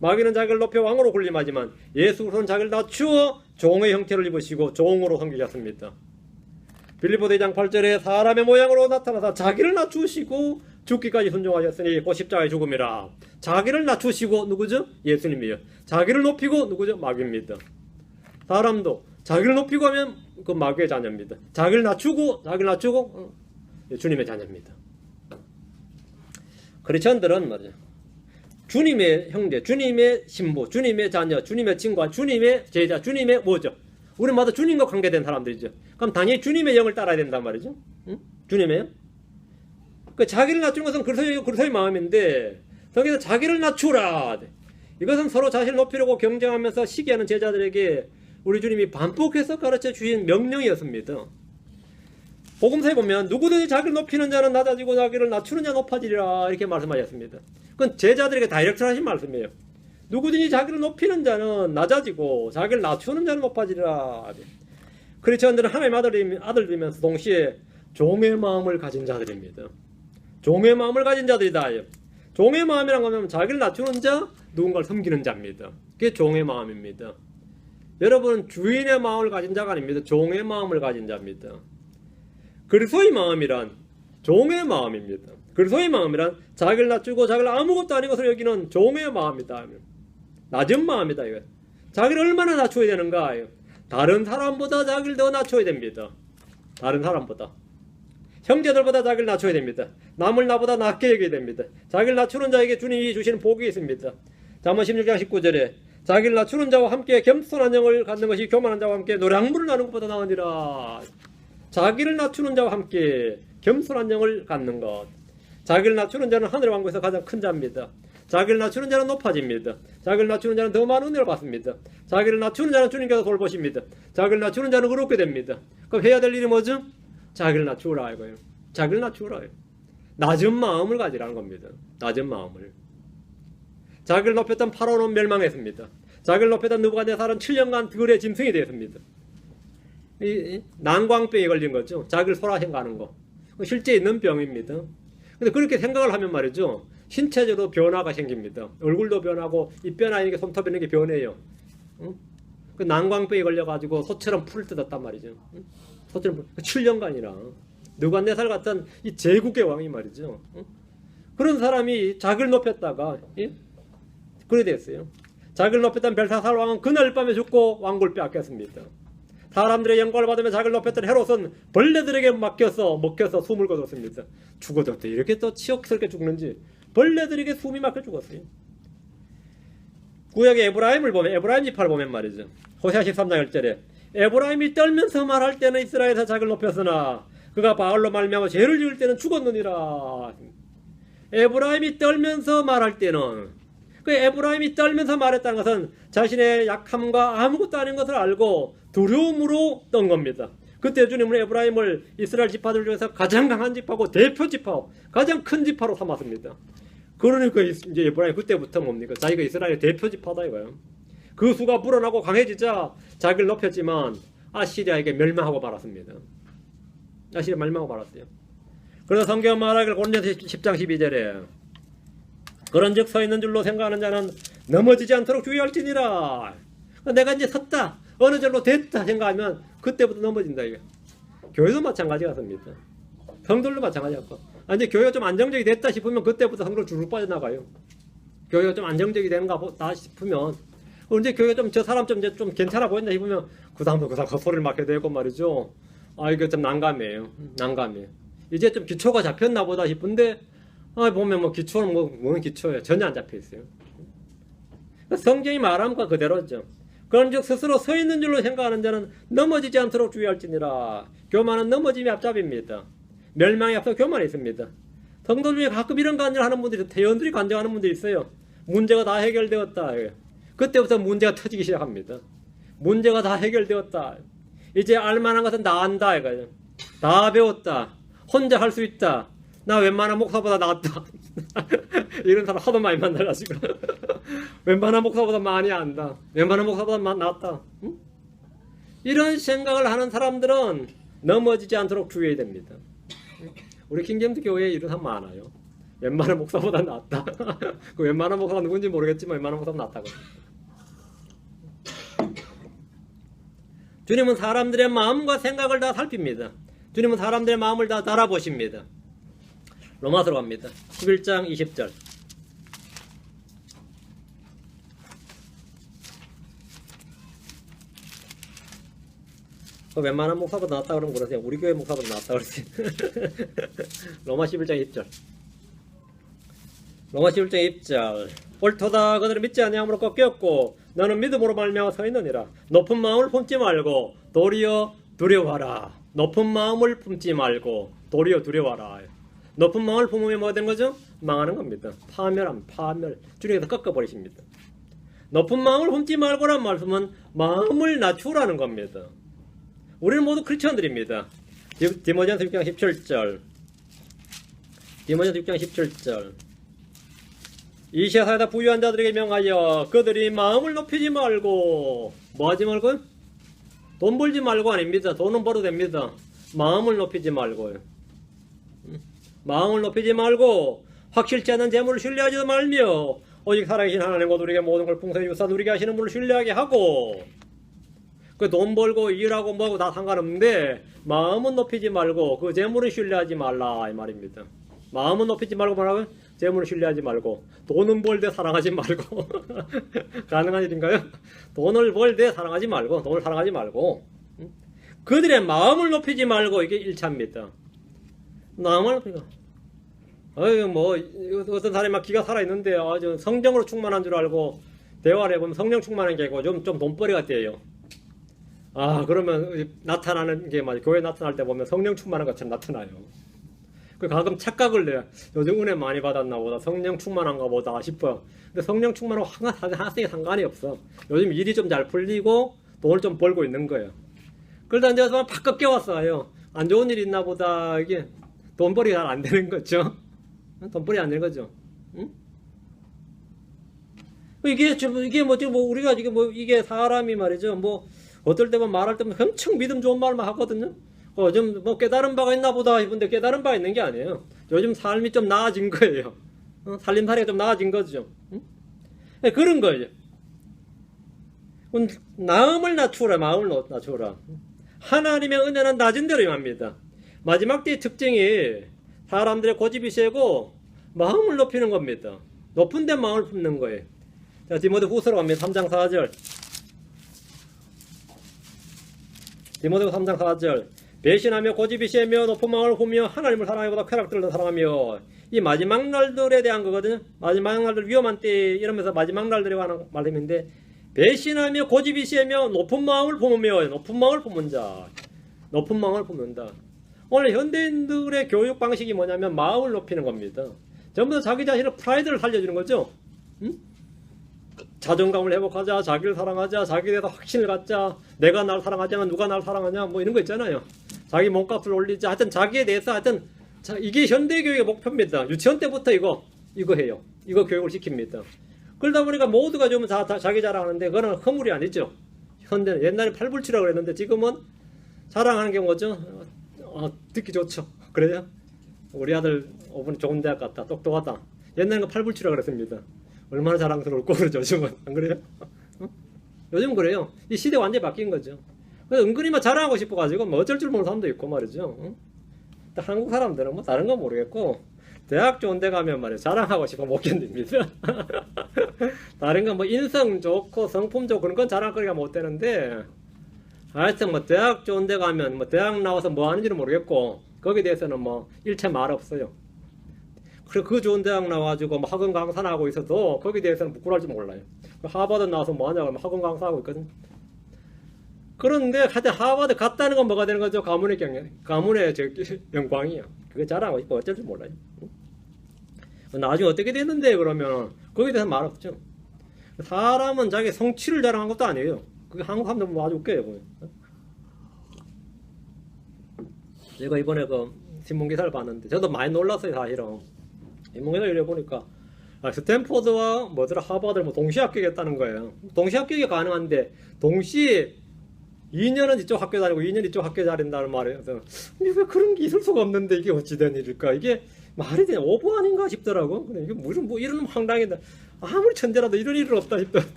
마귀는 자기를 높여 왕으로 군림하지만 예수 그리스도는 자기를 낮추어 종의 형태를 입으시고 종으로 섬기셨습니다. 빌립보서 2장 8절에 사람의 모양으로 나타나서 자기를 낮추시고 죽기까지 순종하셨으니 곧 십자가의 죽음이라. 자기를 낮추시고 누구죠? 예수님이요. 자기를 높이고 누구죠? 마귀입니다. 사람도 자기를 높이고 하면 그 마귀의 자녀입니다. 자기를 낮추고 주님의 자녀입니다. 크리스천들은 말이죠. 주님의 형제, 주님의 신부, 주님의 자녀, 주님의 친구, 주님의 제자, 주님의 뭐죠? 우리마다 주님과 관계된 사람들이죠. 그럼 당연히 주님의 영을 따라야 된단 말이죠. 응? 주님의 그 자기를 낮추는 것은 그리스도의 마음인데 거기서 자기를 낮추라. 이것은 서로 자신을 높이려고 경쟁하면서 시기하는 제자들에게 우리 주님이 반복해서 가르쳐 주신 명령이었습니다. 복음서에 보면 누구든지 자기를 높이는 자는 낮아지고 자기를 낮추는 자는 높아지리라 이렇게 말씀하셨습니다. 그건 제자들에게 다이렉트로 하신 말씀이에요. 누구든지 자기를 높이는 자는 낮아지고 자기를 낮추는 자는 높아지리라. 크리스천들은 하나님의 아들이면서 동시에 종의 마음을 가진 자들입니다. 종의 마음을 가진 자들이다. 종의 마음이란 하면 자기를 낮추는 자, 누군가를 섬기는 자입니다. 그게 종의 마음입니다. 여러분은 주인의 마음을 가진 자가 아닙니다. 종의 마음을 가진 자입니다. 그리스도의 마음이란 종의 마음입니다. 그리스도의 마음이란 자기를 낮추고 자기를 아무것도 아닌 것을 여기는 종의 마음이다. 낮은 마음이다. 이거. 자기를 얼마나 낮춰야 되는가? 다른 사람보다 자기를 더 낮춰야 됩니다. 다른 사람보다. 형제들보다 자기를 낮춰야 됩니다. 남을 나보다 낮게 여겨야 됩니다. 자기를 낮추는 자에게 주님이 주시는 복이 있습니다. 잠언 16장 19절에 자기를 낮추는 자와 함께 겸손한 영을 갖는 것이 교만한 자와 함께 노량물을 나누는 것보다 나으니라. 자기를 낮추는 자와 함께 겸손한 영을 갖는 것. 자기를 낮추는 자는 하늘의 왕국에서 가장 큰 자입니다. 자기를 낮추는 자는 높아집니다. 자기를 낮추는 자는 더 많은 은혜를 받습니다. 자기를 낮추는 자는 주님께서 돌보십니다. 자기를 낮추는 자는 의롭게 됩니다. 그럼 해야 될 일이 뭐죠? 자기를 낮추라 이거예요. 자기를 낮추라. 낮은 마음을 가지라는 겁니다. 낮은 마음을. 자기를 높였던 파라오는 멸망했습니다. 자기를 높였던 느부갓네살은 7년간 들의 짐승이 되었습니다. 이 난광병에 걸린 거죠. 자기를 소라생각하는 거. 실제 있는 병입니다. 근데 그렇게 생각을 하면 말이죠. 신체적으로 변화가 생깁니다. 얼굴도 변하고 입변화 이게 손톱 이런 게 변해요. 응? 그 난광병에 걸려가지고 소처럼 풀을 뜯었단 말이죠. 응? 소처럼 7년간이나 느부갓네살 같은 이 제국의 왕이 말이죠. 응? 그런 사람이 자기를 높였다가 그래 됐어요. 자기를 높였던 벨사살 왕은 그날 밤에 죽고 왕국을 빼앗겼습니다. 사람들의 영광을 받으며 자기를 높였던 헤롯은 벌레들에게 먹혀서 숨을 거뒀습니다. 죽어도 이렇게 또 치욕스럽게 죽는지 벌레들에게 숨이 막혀 죽었어요. 구약의 에브라임 지파를 보면 말이죠. 호세아 13장 1절에 에브라임이 떨면서 말할 때는 이스라엘에서 자기를 높였으나 그가 바알로 말미암아 죄를 지을 때는 죽었느니라. 에브라임이 떨면서 말할 때는 그 에브라임이 떨면서 말했다는 것은 자신의 약함과 아무것도 아닌 것을 알고 두려움으로 떤 겁니다. 그때 주님은 에브라임을 이스라엘 지파들 중에서 가장 강한 지파고 대표 지파, 가장 큰 지파로 삼았습니다. 그러니까 이제 에브라임 그때부터 뭡니까? 자기가 이스라엘의 대표 지파다 이거예요. 그 수가 불어나고 강해지자 자기를 높였지만 아시리아에게 멸망하고 말았습니다. 아시리아 멸망하고 말았어요. 그래서 성경 말하기를 고린도서 10장 12절에 그런즉 서 있는 줄로 생각하는 자는 넘어지지 않도록 주의할지니라. 내가 이제 섰다, 어느 정도 됐다 생각하면 그때부터 넘어진다 이거. 교회도 마찬가지 같습니다. 성도들도 마찬가지 같고. 이제 교회가 좀 안정적이 됐다 싶으면 그때부터 성도를 주룩 빠져나가요. 교회가 좀 안정적이 되는가 보다 싶으면 이제 교회가 좀 저 사람 좀 괜찮아 보인다 싶으면 그 다음부터 그 소리를 맡게 되고 말이죠. 이거 좀 난감해요. 이제 좀 기초가 잡혔나 보다 싶은데 보면 뭐 기초는 뭐 기초예요. 전혀 안 잡혀 있어요. 성경이 말한 것 그대로죠. 그런즉 스스로 서 있는 줄로 생각하는 자는 넘어지지 않도록 주의할지니라. 교만은 넘어짐이 앞잡입니다. 멸망에 앞서 교만이 있습니다. 성도 중에 가끔 이런 간증을 하는 분들이 대원들이 간증하는 분들이 있어요. 문제가 다 해결되었다. 그때부터 문제가 터지기 시작합니다. 문제가 다 해결되었다. 이제 알만한 것은 다 안다. 다 배웠다. 혼자 할 수 있다. 나 웬만한 목사보다 낫다. 이런 사람 하도 많이 만나가지고 웬만한 목사보다 많이 안다. 웬만한 목사보다 낫다. 응? 이런 생각을 하는 사람들은 넘어지지 않도록 주의해야 됩니다. 우리 킹제임스 교회에 이런 사람 많아요. 웬만한 목사보다 낫다. 그 웬만한 목사가 누군지 모르겠지만 웬만한 목사보다 낫다고. 주님은 사람들의 마음과 생각을 다 살핍니다. 주님은 사람들의 마음을 다 달아보십니다. 로마서로 갑니다. 11장 20절. 웬만한 목사보다 낫다 그러면 그러세요. 우리 교회 목사보다 낫다 그러세요. 로마 11장 20절. 로마 11장 20절. 옳도다 그들은 믿지 아니함으로 꺾였고 너는 믿음으로 말미암아 서 있느니라. 높은 마음을 품지 말고 도리어 두려워하라. 높은 마음을 품지 말고 도리어 두려워하라. 높은 마음을 품으면 뭐가 되는 거죠? 망하는 겁니다. 파멸. 주님께서 꺾어버리십니다. 높은 마음을 품지 말고란 말씀은 마음을 낮추라는 겁니다. 우리는 모두 크리스천들입니다. 디모데전서 6장 17절. 디모데전서 6장 17절. 이 세상에다 부유한 자들에게 명하여 그들이 마음을 높이지 말고 뭐 하지 말고요? 돈 벌지 말고 아닙니다. 돈은 벌어도 됩니다. 마음을 높이지 말고요. 마음을 높이지 말고 확실치 않은 재물을 신뢰하지도 말며 오직 살아계신 하나님 곧 우리에게 모든 걸 풍성히 주사 누리게 하시는 분을 신뢰하게 하고 그 돈 벌고 일하고 뭐하고 다 상관없는데 마음은 높이지 말고 그 재물은 신뢰하지 말라 이 말입니다. 마음은 높이지 말고 뭐라고요? 재물을 신뢰하지 말고 돈은 벌되 사랑하지 말고 가능한 일인가요? 돈을 벌되 사랑하지 말고 돈을 사랑하지 말고 그들의 마음을 높이지 말고 이게 1차입니다. 마음을 높이고 어이 뭐 어떤 사람이 막 기가 살아있는데 아주 성령으로 충만한 줄 알고 대화를 해보면 성령 충만한 게 아니고 좀 돈벌이 같아요. 아 그러면 나타나는 게 맞아요. 교회 나타날 때 보면 성령 충만한 것처럼 나타나요. 그 가끔 착각을 내요. 요즘 은혜 많이 받았나 보다 성령 충만한가 보다 싶어요. 근데 성령 충만하고 하나씩 상관이 없어. 요즘 일이 좀 잘 풀리고 돈을 좀 벌고 있는 거예요. 그러다 이제 팍 꺾여왔어요. 안 좋은 일이 있나 보다. 이게 돈벌이 잘 안 되는 거죠. 돈벌이 안 되는 거죠. 응? 이게 우리가 지금 이게 사람이 말이죠. 어떨 때만 말할 때면 엄청 믿음 좋은 말만 하거든요. 요즘 깨달은 바가 있나 보다 싶은데 깨달은 바가 있는 게 아니에요. 요즘 삶이 좀 나아진 거예요. 살림살이가 좀 나아진 거죠. 응? 네, 그런 거예요. 마음을 낮추라. 하나님의 은혜는 낮은 대로 임합니다. 마지막 때의 특징이 사람들의 고집이 세고 마음을 높이는 겁니다. 높은 데 마음을 품는 거예요. 자, 디모데 후서로 갑니다. 3장 4절. 디모데 3장 4절. 배신하며 고집이 세며 높은 마음을 품며 하나님을 사랑하기보다 쾌락들을 더 사랑하며 이 마지막 날들에 대한 거거든요. 마지막 날들 위험한 때 이러면서 마지막 날들에 관한 말씀인데 배신하며 고집이 세며 높은 마음을 품으며 높은 마음을 품은 자. 높은 마음을 품는다. 오늘 현대인들의 교육 방식이 뭐냐면 마음을 높이는 겁니다. 전부 다 자기 자신의 프라이드를 살려주는 거죠. 응? 자존감을 회복하자, 자기를 사랑하자, 자기에 대해서 확신을 갖자, 내가 날 사랑하지 않으면 누가 날 사랑하냐, 이런 거 있잖아요. 자기 몸값을 올리자, 하여튼 자기에 대해서 이게 현대교육의 목표입니다. 유치원 때부터 이거 해요. 이거 교육을 시킵니다. 그러다 보니까 모두가 좀 자기 자랑하는데 그거는 허물이 아니죠. 현대는 옛날에 팔불치라고 그랬는데 지금은 자랑하는 게 뭐죠? 듣기 좋죠. 그래요? 우리 아들 5분 좋은 대학 갔다, 똑똑하다. 옛날에는 팔불치라고 그랬습니다. 얼마나 자랑스러울까 그러죠. 요즘은 안 그래요? 요즘은 그래요. 이 시대가 완전히 바뀐 거죠. 그래서 은근히 자랑하고 싶어가지고 어쩔 줄 모르는 사람도 있고 말이죠. 한국 사람들은 다른 건 모르겠고 대학 좋은 데 가면 말이에요. 자랑하고 싶어 못 견딥니다. 다른 건 인성 좋고 성품 좋고 그런 건 자랑거리가 못 되는데 하여튼 대학 좋은 데 가면 대학 나와서 뭐 하는지는 모르겠고 거기에 대해서는 일체 말 없어요. 그리고 그 좋은 대학 나와가지고 학원 강사나 하고 있어도 거기에 대해서는 부끄러울지 몰라요. 하버드 나와서 뭐 하냐고 학원 강사하고 있거든. 그런데 하여튼 하버드 갔다는 건 뭐가 되는 거죠? 가문의 영광이요. 그게 자랑하고 싶어 어쩔 줄 몰라요. 나중에 어떻게 됐는데 그러면 거기에 대해서 말 없죠. 사람은 자기 성취를 자랑한 것도 아니에요. 그게 한국 사람들 아주 웃겨요. 제가 이번에 신문기사를 봤는데 저도 많이 놀랐어요 사실은. 신문기사 읽어보니까 스탠포드와 뭐더라 하버드를 뭐 동시에 합격했다는 거예요. 동시에 합격이 가능한데 동시에 2년은 이쪽 학교 다니고 2년 이쪽 학교 다닌다는 말이에요. 그래서 왜 그런 게 있을 수가 없는데 이게 어찌된 일일까? 이게 말이 되냐? 오보 아닌가 싶더라고. 근데 이게 무슨 뭐 이런 황당이다. 아무리 천재라도 이런 일은 없다 싶다.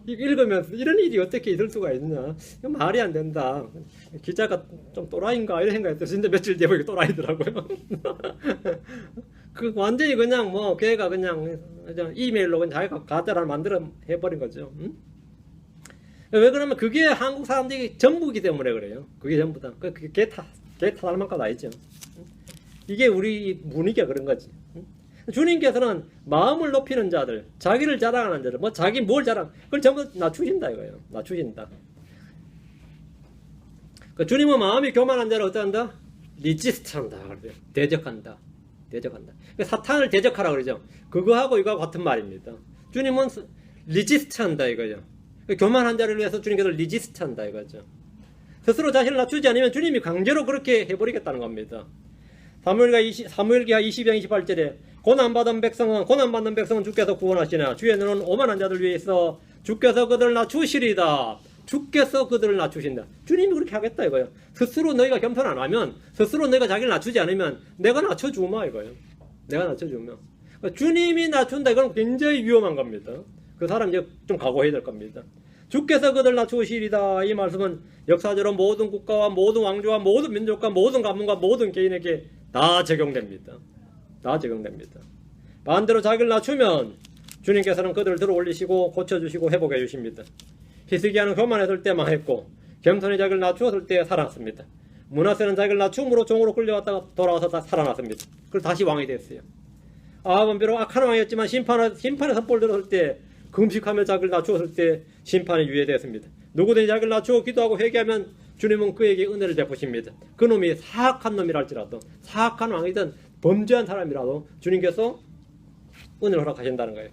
읽으면서 이런 일이 어떻게 있을 수가 있냐? 이거 말이 안 된다. 기자가 좀 또라이인가 이런 생각했어요. 진짜 며칠 뒤에 보니까 또라이더라고요. 그 완전히 그냥 뭐 걔가 그냥 이메일로 그냥 자기가 가짜를 만들어 해버린 거죠. 응? 왜 그러면 그게 한국 사람들이 전부이기 때문에 그래요. 그게 전부다. 그게 걔 탓할 만큼 아니죠. 이게 우리 분위기가 그런 거지. 주님께서는 마음을 높이는 자들, 자기를 자랑하는 자들, 뭐 자기 뭘 자랑, 그걸 전부 낮추신다 이거예요. 낮추신다. 그 주님은 마음이 교만한 자를 어떠한다? 리지스트한다. 대적한다. 대적한다. 사탄을 대적하라 그러죠. 그거하고 이거하고 같은 말입니다. 주님은 리지스트한다 이거죠. 교만한 자를 위해서 주님께서 리지스트한다 이거죠. 스스로 자신을 낮추지 않으면 주님이 강제로 그렇게 해버리겠다는 겁니다. 사무엘기하 20장 28절에 고난받는 백성은 주께서 구원하시나 주의 눈은 오만한 자들 위에 있어 주께서 그들을 낮추시리다. 주께서 그들을 낮추신다. 주님이 그렇게 하겠다 이거예요. 스스로 너희가 겸손 안 하면, 스스로 너희가 자기를 낮추지 않으면 내가 낮춰주마 이거예요. 내가 낮춰주면. 그러니까 주님이 낮춘다 이건 굉장히 위험한 겁니다. 그 사람 이제 좀 각오해야 될 겁니다. 주께서 그들 낮추시리다. 이 말씀은 역사적으로 모든 국가와 모든 왕조와 모든 민족과 모든 가문과 모든 개인에게 다 적용됩니다. 다 적용됩니다. 반대로 자기를 낮추면 주님께서는 그들을 들어 올리시고 고쳐주시고 회복해 주십니다. 히스기야는 교만했을 때 망했고 겸손히 자기를 낮추었을 때 살아났습니다. 므낫세는 자기를 낮춤으로 종으로 끌려갔다가 돌아와서 살아났습니다. 그래서 다시 왕이 됐어요. 아합은 비록 악한 왕이었지만 심판의 선포를 들었을 때 금식하며 자기를 낮추었을 때 심판이 유예되었습니다. 누구든지 자기를 낮추어 기도하고 회개하면 주님은 그에게 은혜를 베푸십니다. 그 놈이 사악한 놈이랄지라도 사악한 왕이든 범죄한 사람이라도 주님께서 은혜를 허락하신다는 거예요.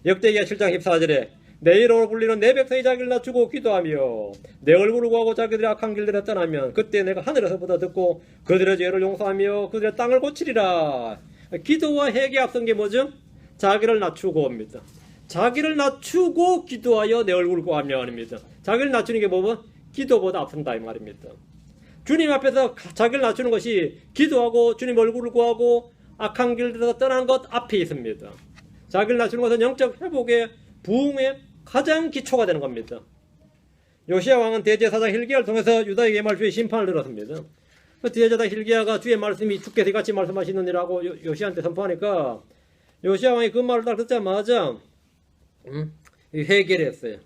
역대기하 7장 14절에 내 이름으로 불리는 내 백성이 자기를 낮추고 기도하며 내 얼굴을 구하고 자기들의 악한 길들에 떠나면 그때 내가 하늘에서부터 듣고 그들의 죄를 용서하며 그들의 땅을 고치리라. 기도와 회개에 앞선 게 뭐죠? 자기를 낮추고입니다. 자기를 낮추고 기도하여 내 얼굴을 구하며 합니다. 자기를 낮추는 게 뭐고? 기도보다 앞선다 이 말입니다. 주님 앞에서 자기를 낮추는 것이 기도하고 주님 얼굴을 구하고 악한 길들에서 떠나는 것 앞에 있습니다. 자기를 낮추는 것은 영적 회복의 부흥의 가장 기초가 되는 겁니다. 요시야 왕은 대제사장 hil기야를 통해서 유다에게 말주의 심판을 들었습니다. 대제사장 hil기야가 주의 말씀이 주께서 이같이 말씀하시느니라고 요시야한테 선포하니까 요시야 왕이 그 말을 딱 듣자마자 회개를 했어요.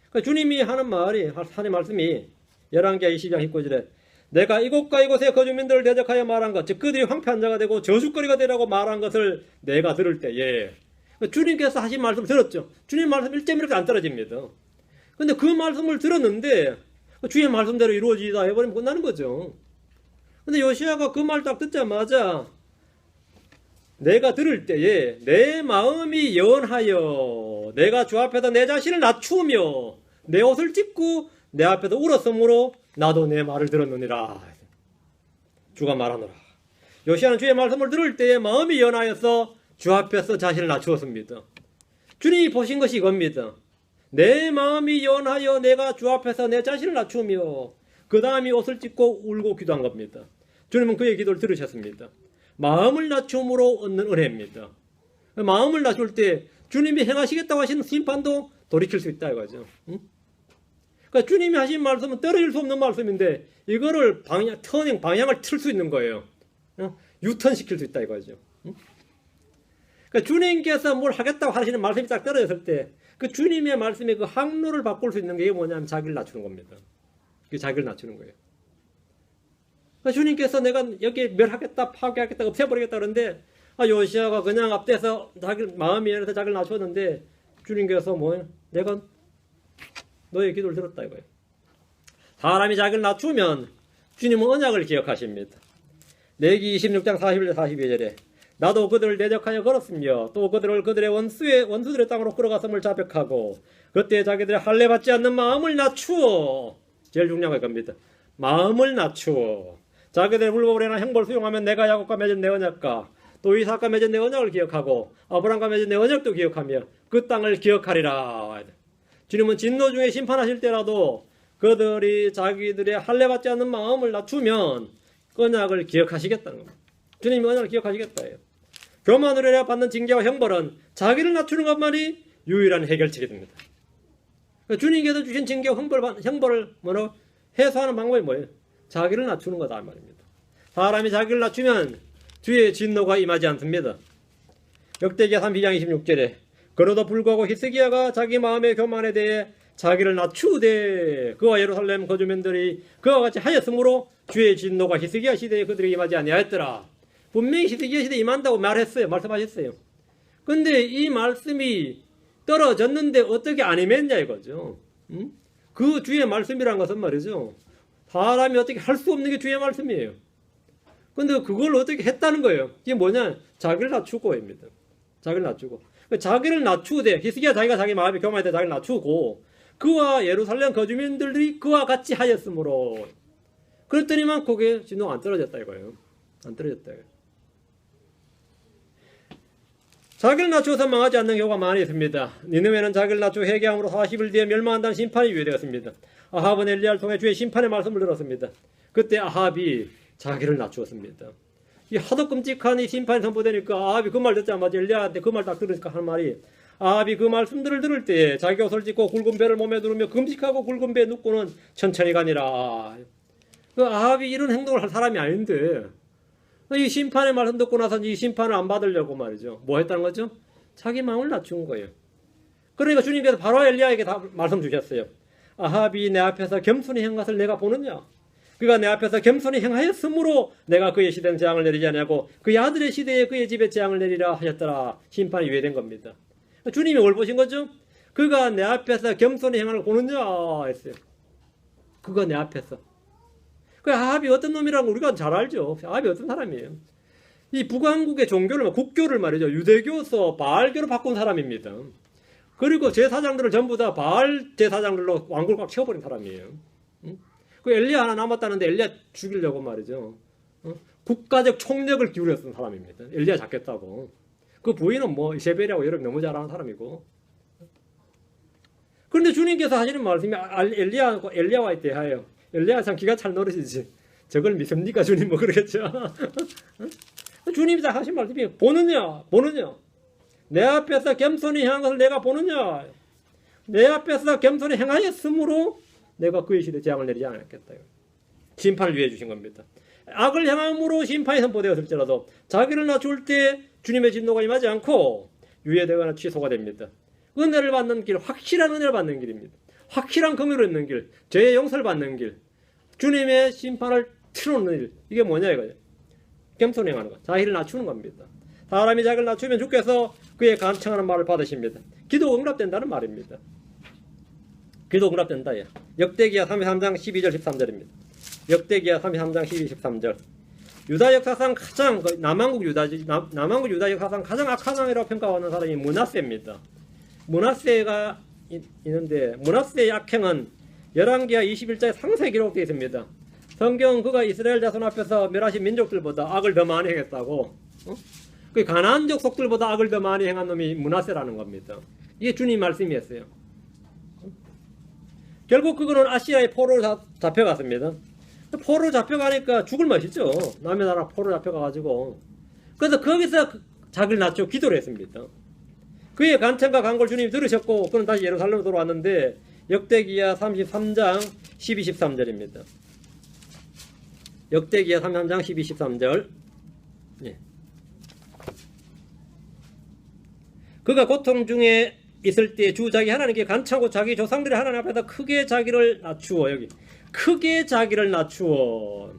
그러니까 주님이 하는 말씀이 열왕기하 20장 19절에 내가 이곳과 이곳의 거주민들을 대적하여 말한 것, 즉 그들이 황폐한 자가 되고 저주거리가 되라고 말한 것을 내가 들을 때에 주님께서 하신 말씀을 들었죠. 주님 말씀 1.1도 안 떨어집니다. 근데 그 말씀을 들었는데 주의 말씀대로 이루어지다 해버리면 끝나는 거죠. 근데 요시야가 그 말 딱 듣자마자 내가 들을 때에 내 마음이 연하여 내가 주 앞에서 내 자신을 낮추며 내 옷을 찢고 내 앞에서 울었으므로 나도 내 말을 들었느니라. 주가 말하노라. 요시야는 주의 말씀을 들을 때에 마음이 연하여서 주 앞에서 자신을 낮추었습니다. 주님이 보신 것이 이겁니다. 내 마음이 연하여 내가 주 앞에서 내 자신을 낮추며 그 다음에 옷을 찢고 울고 기도한 겁니다. 주님은 그의 기도를 들으셨습니다. 마음을 낮춤으로 얻는 은혜입니다. 마음을 낮출 때 주님이 행하시겠다고 하시는 심판도 돌이킬 수 있다 이거죠. 그러니까 주님이 하신 말씀은 떨어질 수 없는 말씀인데 이거를 방향을 틀 수 있는 거예요. 유턴시킬 수 있다 이거죠. 그러니까 주님께서 뭘 하겠다고 하시는 말씀이 딱 떨어졌을 때 그 주님의 말씀의 그 항로를 바꿀 수 있는 게 뭐냐면 자기를 낮추는 겁니다. 그 자기를 낮추는 거예요. 그러니까 주님께서 내가 여기 멸하겠다, 파괴하겠다, 없애버리겠다 그러는데 요시야가 그냥 앞에서 자기 마음이 열려서 자기를 낮췄는데 주님께서 뭐예요? 내가 너의 기도를 들었다 이거예요. 사람이 자기를 낮추면 주님은 언약을 기억하십니다. 레위기 26장 41절 42절에 나도 그들을 대적하여 걸었으며 또 그들을 그들의 원수들의 땅으로 끌어갔음을 자백하고 그때 자기들의 할례 받지 않는 마음을 낮추어 제일 중요한 겁니다. 마음을 낮추어 자기들의 불법을 행한 형벌을 수용하면 내가 야곱과 맺은 내 언약과 또 이삭과 맺은 내 언약을 기억하고 아브라함과 맺은 내 언약도 기억하며 그 땅을 기억하리라. 주님은 진노 중에 심판하실 때라도 그들이 자기들의 할례받지 않는 마음을 낮추면 그 언약을 기억하시겠다는 겁니다. 주님이 언약을 기억하시겠다예요. 교만으로 인해 받는 징계와 형벌은 자기를 낮추는 것만이 유일한 해결책이 됩니다. 주님께서 주신 징계와 형벌을 해소하는 방법이 뭐예요? 자기를 낮추는 거다 말입니다. 사람이 자기를 낮추면 주의 진노가 임하지 않습니다. 역대기야 32장 26절에 그러도 불구하고 히스기야가 자기 마음의 교만에 대해 자기를 낮추되 그와 예루살렘 거주민들이 그와 같이 하였으므로 주의 진노가 히스기야 시대에 그들에게 임하지 아니하였더라. 분명히 히스기야 시대에 임한다고 말씀하셨어요. 근데 이 말씀이 떨어졌는데 어떻게 안 임했냐 이거죠. 그 주의 말씀이란 것은 말이죠. 사람이 어떻게 할 수 없는 게 주의 말씀이에요. 근데 그걸 어떻게 했다는 거예요. 이게 뭐냐? 자기를 낮추고입니다. 자기를 낮추고. 자기를 낮추되 히스기야 자기가 자기 마음의 교만에 대해 자기를 낮추고 그와 예루살렘 거주민들이 그와 같이 하였으므로 그랬더니만 거기에 진노가 안 떨어졌다 이거예요. 안 떨어졌다 이거예요. 자기를 낮추어서 망하지 않는 경우가 많이 있습니다. 니느웨는 자기를 낮추어 회개함으로 40일 뒤에 멸망한다는 심판이 유예되었습니다. 아합은 엘리야를 통해 주의 심판의 말씀을 들었습니다. 그때 아합이 자기를 낮추었습니다. 이 하도 끔찍한 이 심판이 선포되니까 아합이 그 말 듣자마자 엘리야한테 그 말 딱 들으니까 하는 말이 아합이 그 말씀들을 들을 때 자기가 옷을 찢고 굵은 배를 몸에 두르며 금식하고 굵은 배에 눕고는 천천히 가니라. 그 아합이 이런 행동을 할 사람이 아닌데 이 심판의 말씀 듣고 나서 이 심판을 안 받으려고 말이죠. 뭐 했다는 거죠? 자기 마음을 낮춘 거예요. 그러니까 주님께서 바로 엘리야에게 다 말씀 주셨어요. 아합이 내 앞에서 겸손히 한 것을 내가 보느냐? 그가 내 앞에서 겸손히 행하였으므로 내가 그의 시대는 재앙을 내리지 아니하고 그의 아들의 시대에 그의 집에 재앙을 내리라 하셨더라. 심판이 유예된 겁니다. 주님이 뭘 보신 거죠? 그가 내 앞에서 겸손히 행하는 걸 보느냐 했어요. 그가 내 앞에서. 그 아합이 어떤 놈이라는 걸 우리가 잘 알죠. 아합이 어떤 사람이에요. 이 북왕국의 종교를 국교를 말이죠. 유대교에서 바알교로 바꾼 사람입니다. 그리고 제사장들을 전부 다 바알 제사장들로 왕국을 꽉 채워버린 사람이에요. 그 엘리야 하나 남았다는데 엘리야 죽이려고 말이죠. 국가적 총력을 기울였던 사람입니다. 엘리야 잡겠다고. 그 부인은 뭐 이세벨이하고 여러 너무 잘하는 사람이고. 그런데 주님께서 하시는 말씀이 엘리야와 대하여 엘리야 참 기가 찰 노릇이지. 저걸 믿습니까 주님? 뭐 그러겠죠. 주님이 다 하신 말씀이 보느냐. 내 앞에서 겸손히 행한 것을 내가 보느냐. 내 앞에서 겸손히 행하였으므로 내가 그의 시대에 재앙을 내리지 않았겠다. 심판을 위해 주신 겁니다. 악을 행함으로 심판이 선포되었을지라도 자기를 낮출 때 주님의 진노가 임하지 않고 유예되거나 취소가 됩니다. 은혜를 받는 길, 확실한 은혜를 받는 길입니다. 확실한 긍휼을 입는 길, 죄의 용서를 받는 길, 주님의 심판을 틀어놓는 일. 이게 뭐냐 이거예요. 겸손히 행하는 것, 자기를 낮추는 겁니다. 사람이 자기를 낮추면 주께서 그의 간청하는 말을 받으십니다. 기도 응답된다는 말입니다. 기도 응답된다. 역대기야 33장 12절 13절입니다. 역대기야 33장 12, 13절. 유다 역사상 가장 남한국 유다 역사상 가장 악한 왕이라고 평가하는 사람이 므낫세입니다. 므낫세가 있는데 므낫세의 악행은 열왕기하 21장에 상세히 기록되어 있습니다. 성경은 그가 이스라엘 자손 앞에서 멸하신 민족들보다 악을 더 많이 행했다고. 그 가나안 족속들보다 악을 더 많이 행한 놈이 므낫세라는 겁니다. 이게 주님 말씀이었어요. 결국 그거는 아시아의 포로로 잡혀갔습니다. 포로로 잡혀가니까 죽을 맛이죠. 남의 나라 포로로 잡혀가가지고. 그래서 거기서 자기를 낮추어 기도를 했습니다. 그의 간청과 간구를 주님이 들으셨고 그는 다시 예루살렘으로 돌아왔는데 역대기야 33장 12, 13절입니다. 역대기야 33장 12, 13절. 예. 그가 고통 중에 있을 때 주 자기 하나님께 간청하고 자기 조상들의 하나님 앞에서 크게 자기를 낮추어. 여기 크게 자기를 낮추어.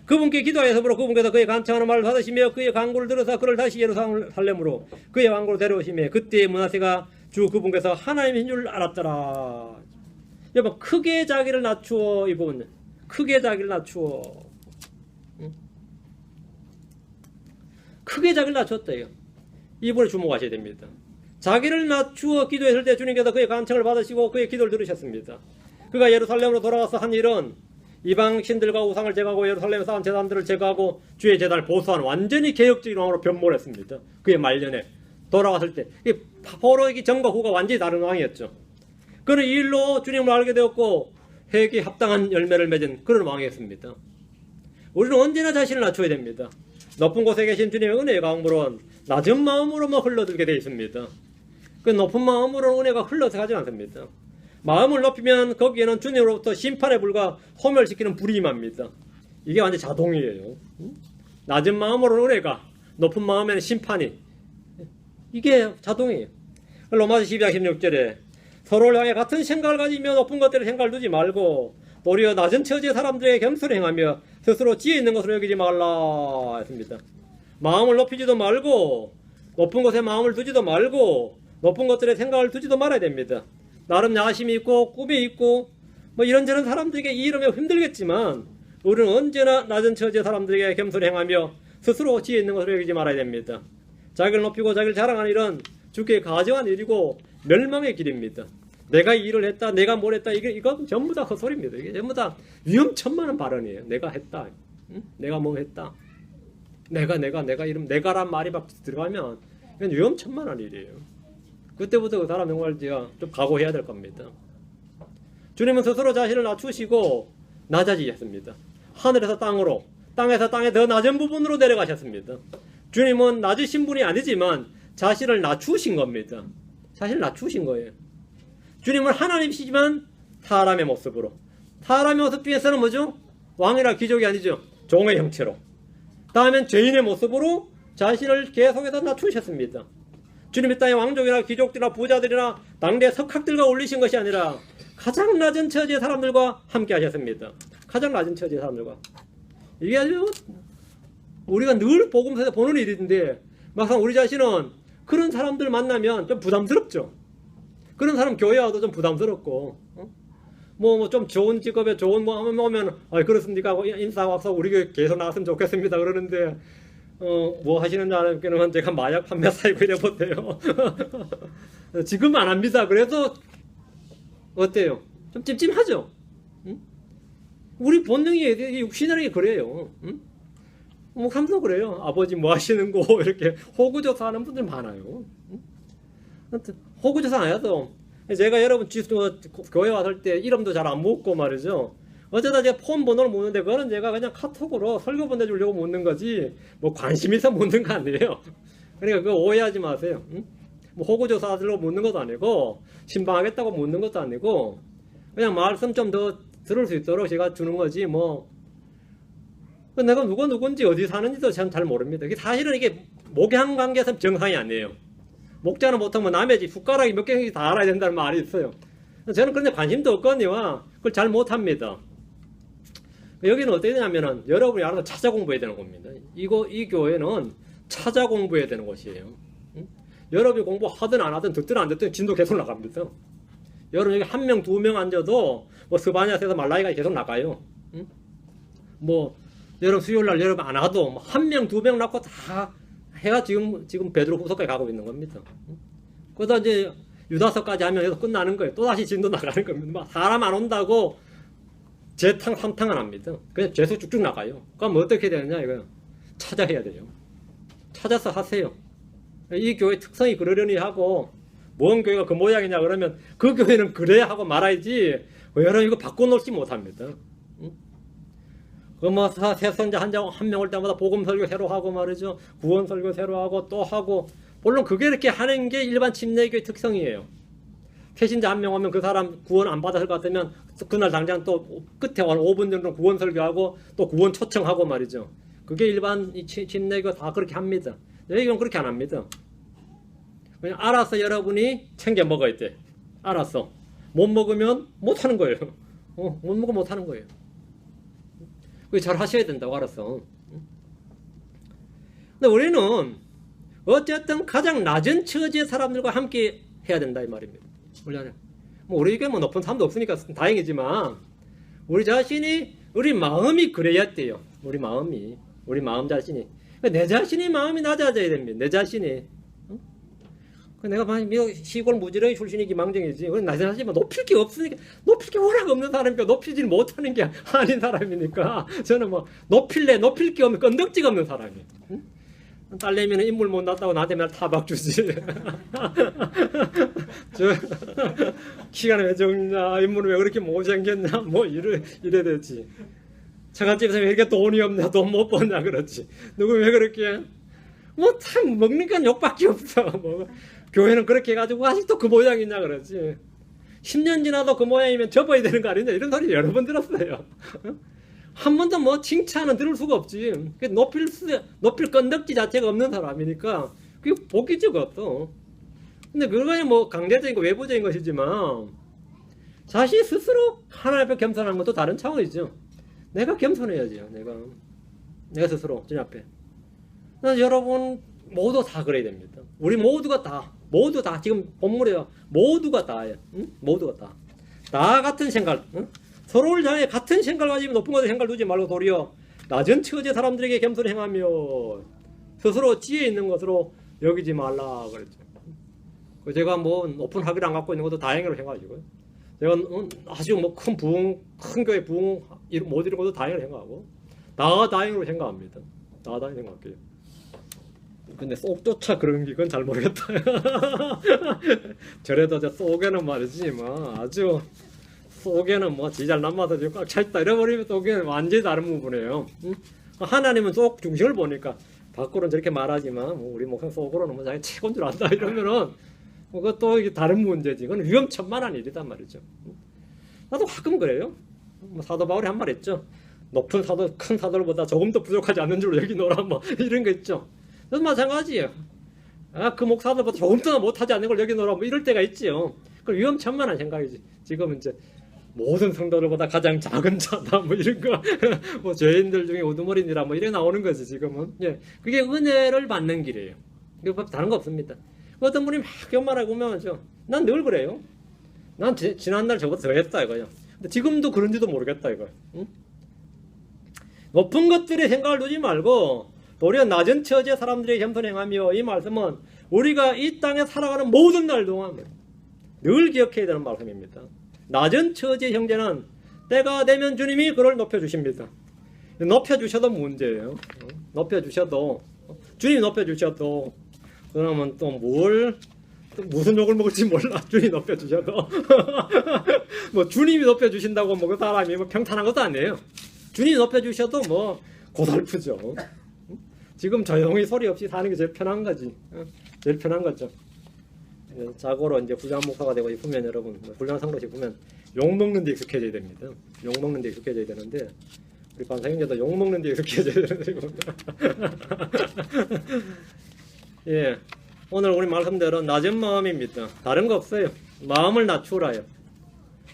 그분께 기도하여서므로 그분께서 그의 간청하는 말을 받으시며 그의 간구를 들어서 그를 다시 예루살렘으로 그의 왕국으로 데려오시며 그때 므낫세가 주 그분께서 하나님인 줄 알았더라. 여러분 크게 자기를 낮추어. 이 부분 크게 자기를 낮추어. 크게 자기를 낮췄대요. 이 부분에 주목하셔야 됩니다. 자기를 낮추어 기도했을 때 주님께서 그의 간청을 받으시고 그의 기도를 들으셨습니다. 그가 예루살렘으로 돌아와서 한 일은 이방 신들과 우상을 제거하고 예루살렘에 쌓은 제단들을 제거하고 주의 제단을 보수한 완전히 개혁적인 왕으로 변모를 했습니다. 그의 말년에 돌아왔을 때 포로의 전과 후가 완전히 다른 왕이었죠. 그는 이 일로 주님을 알게 되었고 회개에 합당한 열매를 맺은 그런 왕이었습니다. 우리는 언제나 자신을 낮춰야 됩니다. 높은 곳에 계신 주님의 은혜의 강물은 낮은 마음으로만 흘러들게 되어 있습니다. 그 높은 마음으로 은혜가 흘러서 가지 않습니다. 마음을 높이면 거기에는 주님으로부터 심판에 불과 소멸시키는 불이 임합니다. 이게 완전 자동이에요. 낮은 마음으로 은혜가, 높은 마음에는 심판이, 이게 자동이에요. 로마서 12장 16절에 서로를 향해 같은 생각을 가지며 높은 것들의 생각을 두지 말고 도리어 낮은 처지의 사람들에게 겸손히 행하며 스스로 지혜 있는 것으로 여기지 말라 했습니다. 마음을 높이지도 말고 높은 것에 마음을 두지도 말고 높은 것들의 생각을 두지도 말아야 됩니다. 나름 야심이 있고 꿈이 있고 뭐 이런저런 사람들에게 이 이름에 힘들겠지만 우리는 언제나 낮은 처지의 사람들에게 겸손히 행하며 스스로 지혜 있는 것으로 여기지 말아야 됩니다. 자기를 높이고 자기를 자랑하는 일은 주께 가증한 일이고 멸망의 길입니다. 내가 이 일을 했다, 내가 뭘 했다, 이건 전부 다 헛소리입니다. 이게 전부 다 위험천만한 발언이에요. 내가 했다, 응? 내가 뭐 했다, 내가 이름, 내가란 말이 막 들어가면 이건 위험천만한 일이에요. 그때부터 그 사람 정말 좀 각오해야 될 겁니다. 주님은 스스로 자신을 낮추시고 낮아지셨습니다. 하늘에서 땅으로, 땅에서 땅의 더 낮은 부분으로 내려가셨습니다. 주님은 낮으신 분이 아니지만 자신을 낮추신 겁니다. 자신을 낮추신 거예요. 주님은 하나님이시지만 사람의 모습으로, 사람의 모습 중에서는 뭐죠? 왕이라 귀족이 아니죠. 종의 형체로. 다음엔 죄인의 모습으로 자신을 계속해서 낮추셨습니다. 주님이 땅의 왕족이나 귀족들이나 부자들이나 당대 석학들과 올리신 것이 아니라 가장 낮은 처지의 사람들과 함께 하셨습니다. 가장 낮은 처지의 사람들과. 이게 아주 우리가 늘 복음서에서 보는 일인데 막상 우리 자신은 그런 사람들 만나면 좀 부담스럽죠. 그런 사람 교회 와도 좀 부담스럽고, 뭐 좀 좋은 직업에 좋은 뭐 하면 그렇습니까 하고 인사하고 와서 우리 교회 계속 나왔으면 좋겠습니다 그러는데 뭐 하시는지 알면 제가 마약 판매사이고 이래 보세요. 지금 안 합니다. 그래서 어때요? 좀 찜찜하죠. 응? 우리 본능이 육신이라는 게 그래요. 응? 뭐 감도 그래요. 아버지 뭐 하시는 거 이렇게 호구조사 하는 분들 많아요. 응? 호구조사 안 해도 제가 여러분 교회 왔을 때 이름도 잘 안 묻고 말이죠. 어쩌다 제가 폰 번호를 묻는데 그거는 제가 그냥 카톡으로 설교 보내주려고 묻는 거지 뭐 관심 있어 묻는 거 아니에요. 그러니까 그거 오해하지 마세요. 응? 뭐 호구조사 하려고 묻는 것도 아니고 신방하겠다고 묻는 것도 아니고 그냥 말씀 좀 더 들을 수 있도록 제가 주는 거지 뭐 내가 누군지 어디 사는지도 잘 모릅니다. 사실은 이게 목양 관계에서 정상이 아니에요. 목자는 보통 뭐 남의 집 숟가락이 몇 개인지 다 알아야 된다는 말이 있어요. 저는 그런데 관심도 없거니와 그걸 잘 못합니다. 여기는 어떻게 되냐면은 여러분이 알아서 찾아 공부해야 되는 겁니다. 이 교회는 찾아 공부해야 되는 곳이에요. 응? 여러분이 공부하든 안 하든 듣든 안 듣든 진도 계속 나갑니다. 여러분 여기 한 명, 두 명 앉아도 뭐 스바냐스에서 말라이가 계속 나가요. 응? 뭐 여러분 수요일날 여러분 안 와도 한 명, 두 명 낳고 다 해가 지금 베드로 후서까지 가고 있는 겁니다. 그러다 이제 유다서까지 하면 여기서 끝나는 거예요. 또다시 진도 나가는 겁니다. 사람 안 온다고 재탕, 삼탕 안 합니다. 그냥 재수 쭉쭉 나가요. 그럼 어떻게 되느냐, 이거. 찾아야 돼요. 찾아서 하세요. 이 교회 특성이 그러려니 하고, 뭔 교회가 그 모양이냐, 그러면 그 교회는 그래야 하고 말아야지, 여러분 이거 바꿔놓지 못합니다. 새 선자 한 명 올 때마다 복음 설교 새로 하고 말이죠. 구원 설교 새로 하고 또 하고. 물론 그게 이렇게 하는 게 일반 침례교의 특성이에요. 새신자 한 명 오면 그 사람 구원 안 받았을 것 같으면 그날 당장 또 끝에 한 5분 정도 구원 설교하고 또 구원 초청하고 말이죠. 그게 일반 침례교 다 그렇게 합니다. 여기는 그렇게 안 합니다. 그냥 알아서 여러분이 챙겨 먹어야 돼. 알아서. 못 먹으면 못 하는 거예요. 못 먹으면 못 하는 거예요. 잘 하셔야 된다고 알았어. 근데 우리는 어쨌든 가장 낮은 처지의 사람들과 함께 해야 된다 이 말입니다. 뭐 우리에게 뭐 높은 사람도 없으니까 다행이지만 우리 자신이 우리 마음이 그래야 돼요. 우리 마음 자신이 내 자신이 마음이 낮아져야 됩니다. 내 자신이 내가 시골 무지렁이 출신이 기망정이지. 나중에 높일 게 없으니까, 높일 게 워낙 없는 사람이니까 높이질 못하는 게 아닌 사람이니까 저는 뭐 높일 게 없는 건덕지가 없는 사람이에요. 응? 딸내미는 인물 못 낳았다고 나한테 맨날 타박 주지. 키가 왜 적냐, 인물은 왜 그렇게 못생겼냐, 뭐 이래 되지. 처갓집에서 왜 이렇게 돈이 없냐, 돈 못 버냐 그렇지. 누구 왜 그렇게 뭐 참 먹는 욕밖에 없어. 뭐 교회는 그렇게 해가지고 아직도 그 모양이냐 그러지. 10년 지나도 그 모양이면 접어야 되는 거 아니냐, 이런 소리 여러 번 들었어요. 한 번도 뭐 칭찬은 들을 수가 없지. 높일 건덕지 자체가 없는 사람이니까 그게 복이죠, 그것도. 근데 그거는 뭐 강제적인 거, 외부적인 것이지만 자신 스스로 하나님 앞에 겸손한 것도 다른 차원이죠. 내가 겸손해야지요. 내가 스스로 주님 앞에. 여러분 모두 다 그래야 됩니다. 우리 모두 다 지금 본문에요. 모두가 다예요. 응? 모두가 다. 나 같은 생각, 응? 서로를 향해 같은 생각을 가지고 높은 곳에 생각을 두지 말고 도리어 낮은 처지의 사람들에게 겸손히 행하며 스스로 지혜 있는 것으로 여기지 말라 그랬죠. 제가 뭐 높은 학위를 안 갖고 있는 것도 다행으로 생각하시고요. 제가 아주 뭐 큰 교회 부흥 못 이룬 것도 다행으로 생각하고, 나 다행으로 생각합니다. 나 다행 생각할게요. 근데 쏙조차 그런 게 그건 잘 모르겠다. 저래도 저 속에는 말이지 뭐 아주 속에는 뭐 지잘 남아서 지금 꽉 차 있다 이래버리면 속에는 완전히 다른 부분이에요. 응? 하나님은 속 중심을 보니까 밖으로는 저렇게 말하지만 뭐 우리 목사 속으로는 뭐 자기 최고인 줄 안다 이러면은 뭐 그것도 이게 다른 문제지. 그건 위험천만한 일이단 말이죠. 나도 가끔 그래요. 뭐 사도 바울이 한 말 했죠. 높은 사도, 큰 사도들보다 조금 더 부족하지 않는 줄로 여기 놀아 뭐 이런 거 있죠. 그래서 마찬가지예요. 그 목사들보다 조금 더 못하지 않는 걸 여기 놀아 뭐 이럴 때가 있지요. 그건 위험천만한 생각이지. 지금은 이제 모든 성도들보다 가장 작은 자다 뭐 이런 거 뭐 죄인들 중에 우두머리니라 뭐 이래 나오는 거지 지금은. 예, 그게 은혜를 받는 길이에요. 이거 다른 거 없습니다. 어떤 분이 막 교만하고 오면 난 늘 그래요. 난 지난날 저보다 더 했다 이거요. 근데 지금도 그런지도 모르겠다 이거. 응? 높은 것들에 생각을 두지 말고 도리어 낮은 처지의 사람들에게 겸손히 행하며, 이 말씀은 우리가 이 땅에 살아가는 모든 날 동안 늘 기억해야 되는 말씀입니다. 낮은 처지의 형제는 때가 되면 주님이 그를 높여주십니다. 높여주셔도 문제예요. 높여주셔도, 주님이 높여주셔도 그러면 또 무슨 욕을 먹을지 몰라. 주님이 높여주셔도 뭐 주님이 높여주신다고 뭐 그 사람이 뭐 평탄한 것도 아니에요. 주님이 높여주셔도 뭐 고달프죠. 지금 조용히 소리 없이 사는 게 제일 편한 거지. 제일 편한 거죠. 자고로 이제 훌륭한 목사가 되고 싶으면 여러분, 훌륭한 상도시 보면 욕 먹는 데 익숙해져야 됩니다. 욕 먹는 데 익숙해져야 되는데 우리 관사형제도 욕 먹는 데 익숙해져야 되는데 예, 오늘 우리 말씀대로 낮은 마음입니다. 다른 거 없어요. 마음을 낮추라요.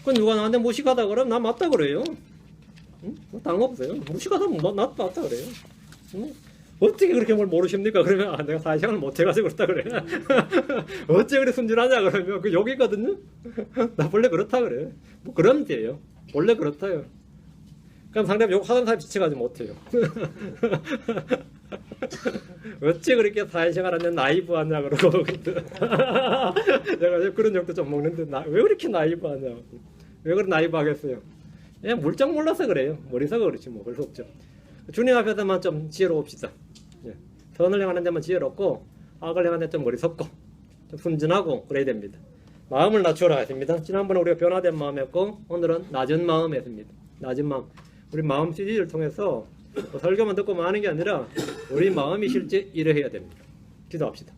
그건 누가 나한테 무식하다 그러면 나 맞다 그래요. 응? 다른 거 없어요. 무식하다 맞다 그래요. 응? 어떻게 그렇게 뭘 모르십니까? 그러면 내가 사회생활을 못해가지고 그렇다 그래. 어째 그래 순진하냐 그러면 그 욕이거든요. 나 원래 그렇다 그래. 뭐 그런 데예요. 원래 그렇다요. 그럼 상대방 욕하던 사람 지쳐가지고 못해요. 어째 그렇게 사회생활 하면 나이브하냐 그러고 내가 그런 욕도 좀 먹는데 왜 그렇게 나이브하냐, 왜 그렇게 나이브하겠어요. 그냥 물정 몰라서 그래요. 머리서가 그렇지 뭐. 그럴 수 없죠. 주님 앞에서만 좀 지혜로웁시다. 예. 선을 행하는 데만 지혜롭고 악을 행하는 데 좀 머리섭고 좀 순진하고 그래야 됩니다. 마음을 낮추어라 했습니다. 지난번에 우리가 변화된 마음이었고 오늘은 낮은 마음이었습니다. 낮은 마음. 우리 마음 CD를 통해서 뭐 설교만 듣고만 하는 게 아니라 우리 마음이 실제 일해야 됩니다. 기도합시다.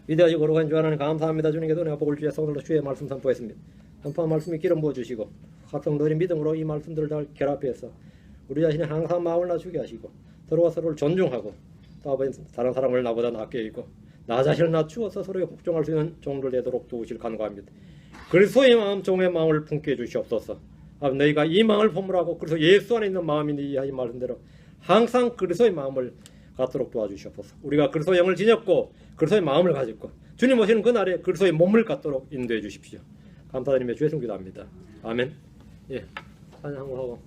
위대하시고 거룩한 주 하나님 감사합니다. 주님께서 내가 복을 주셔서 오늘도 주의 말씀 선포했습니다. 선포한 말씀이 기름 부어주시고 각성들이 믿음으로 이 말씀들을 잘 결합해서 우리 자신이 항상 마음을 낮추게 하시고 서로가 서로를 존중하고 또 아버지 다른 사람을 나보다 낫게 여기고 나 자신을 낮추어서 서로에 복종할 수 있는 종들 되도록 도우실 간구합니다. 그리스도의 마음, 종의 마음을 품게 해주시옵소서. 너희가 이 마음을 포물하고 그래서 예수 안에 있는 마음이니 이 말씀대로 항상 그리스도의 마음을 갖도록 도와주시옵소서. 우리가 그리스도의 영을 지녔고 그리스도의 마음을 가졌고 주님 오시는 그날에 그리스도의 몸을 갖도록 인도해 주십시오. 감사드리며 주의 이름 기도합니다. 아멘. 예, 찬양하고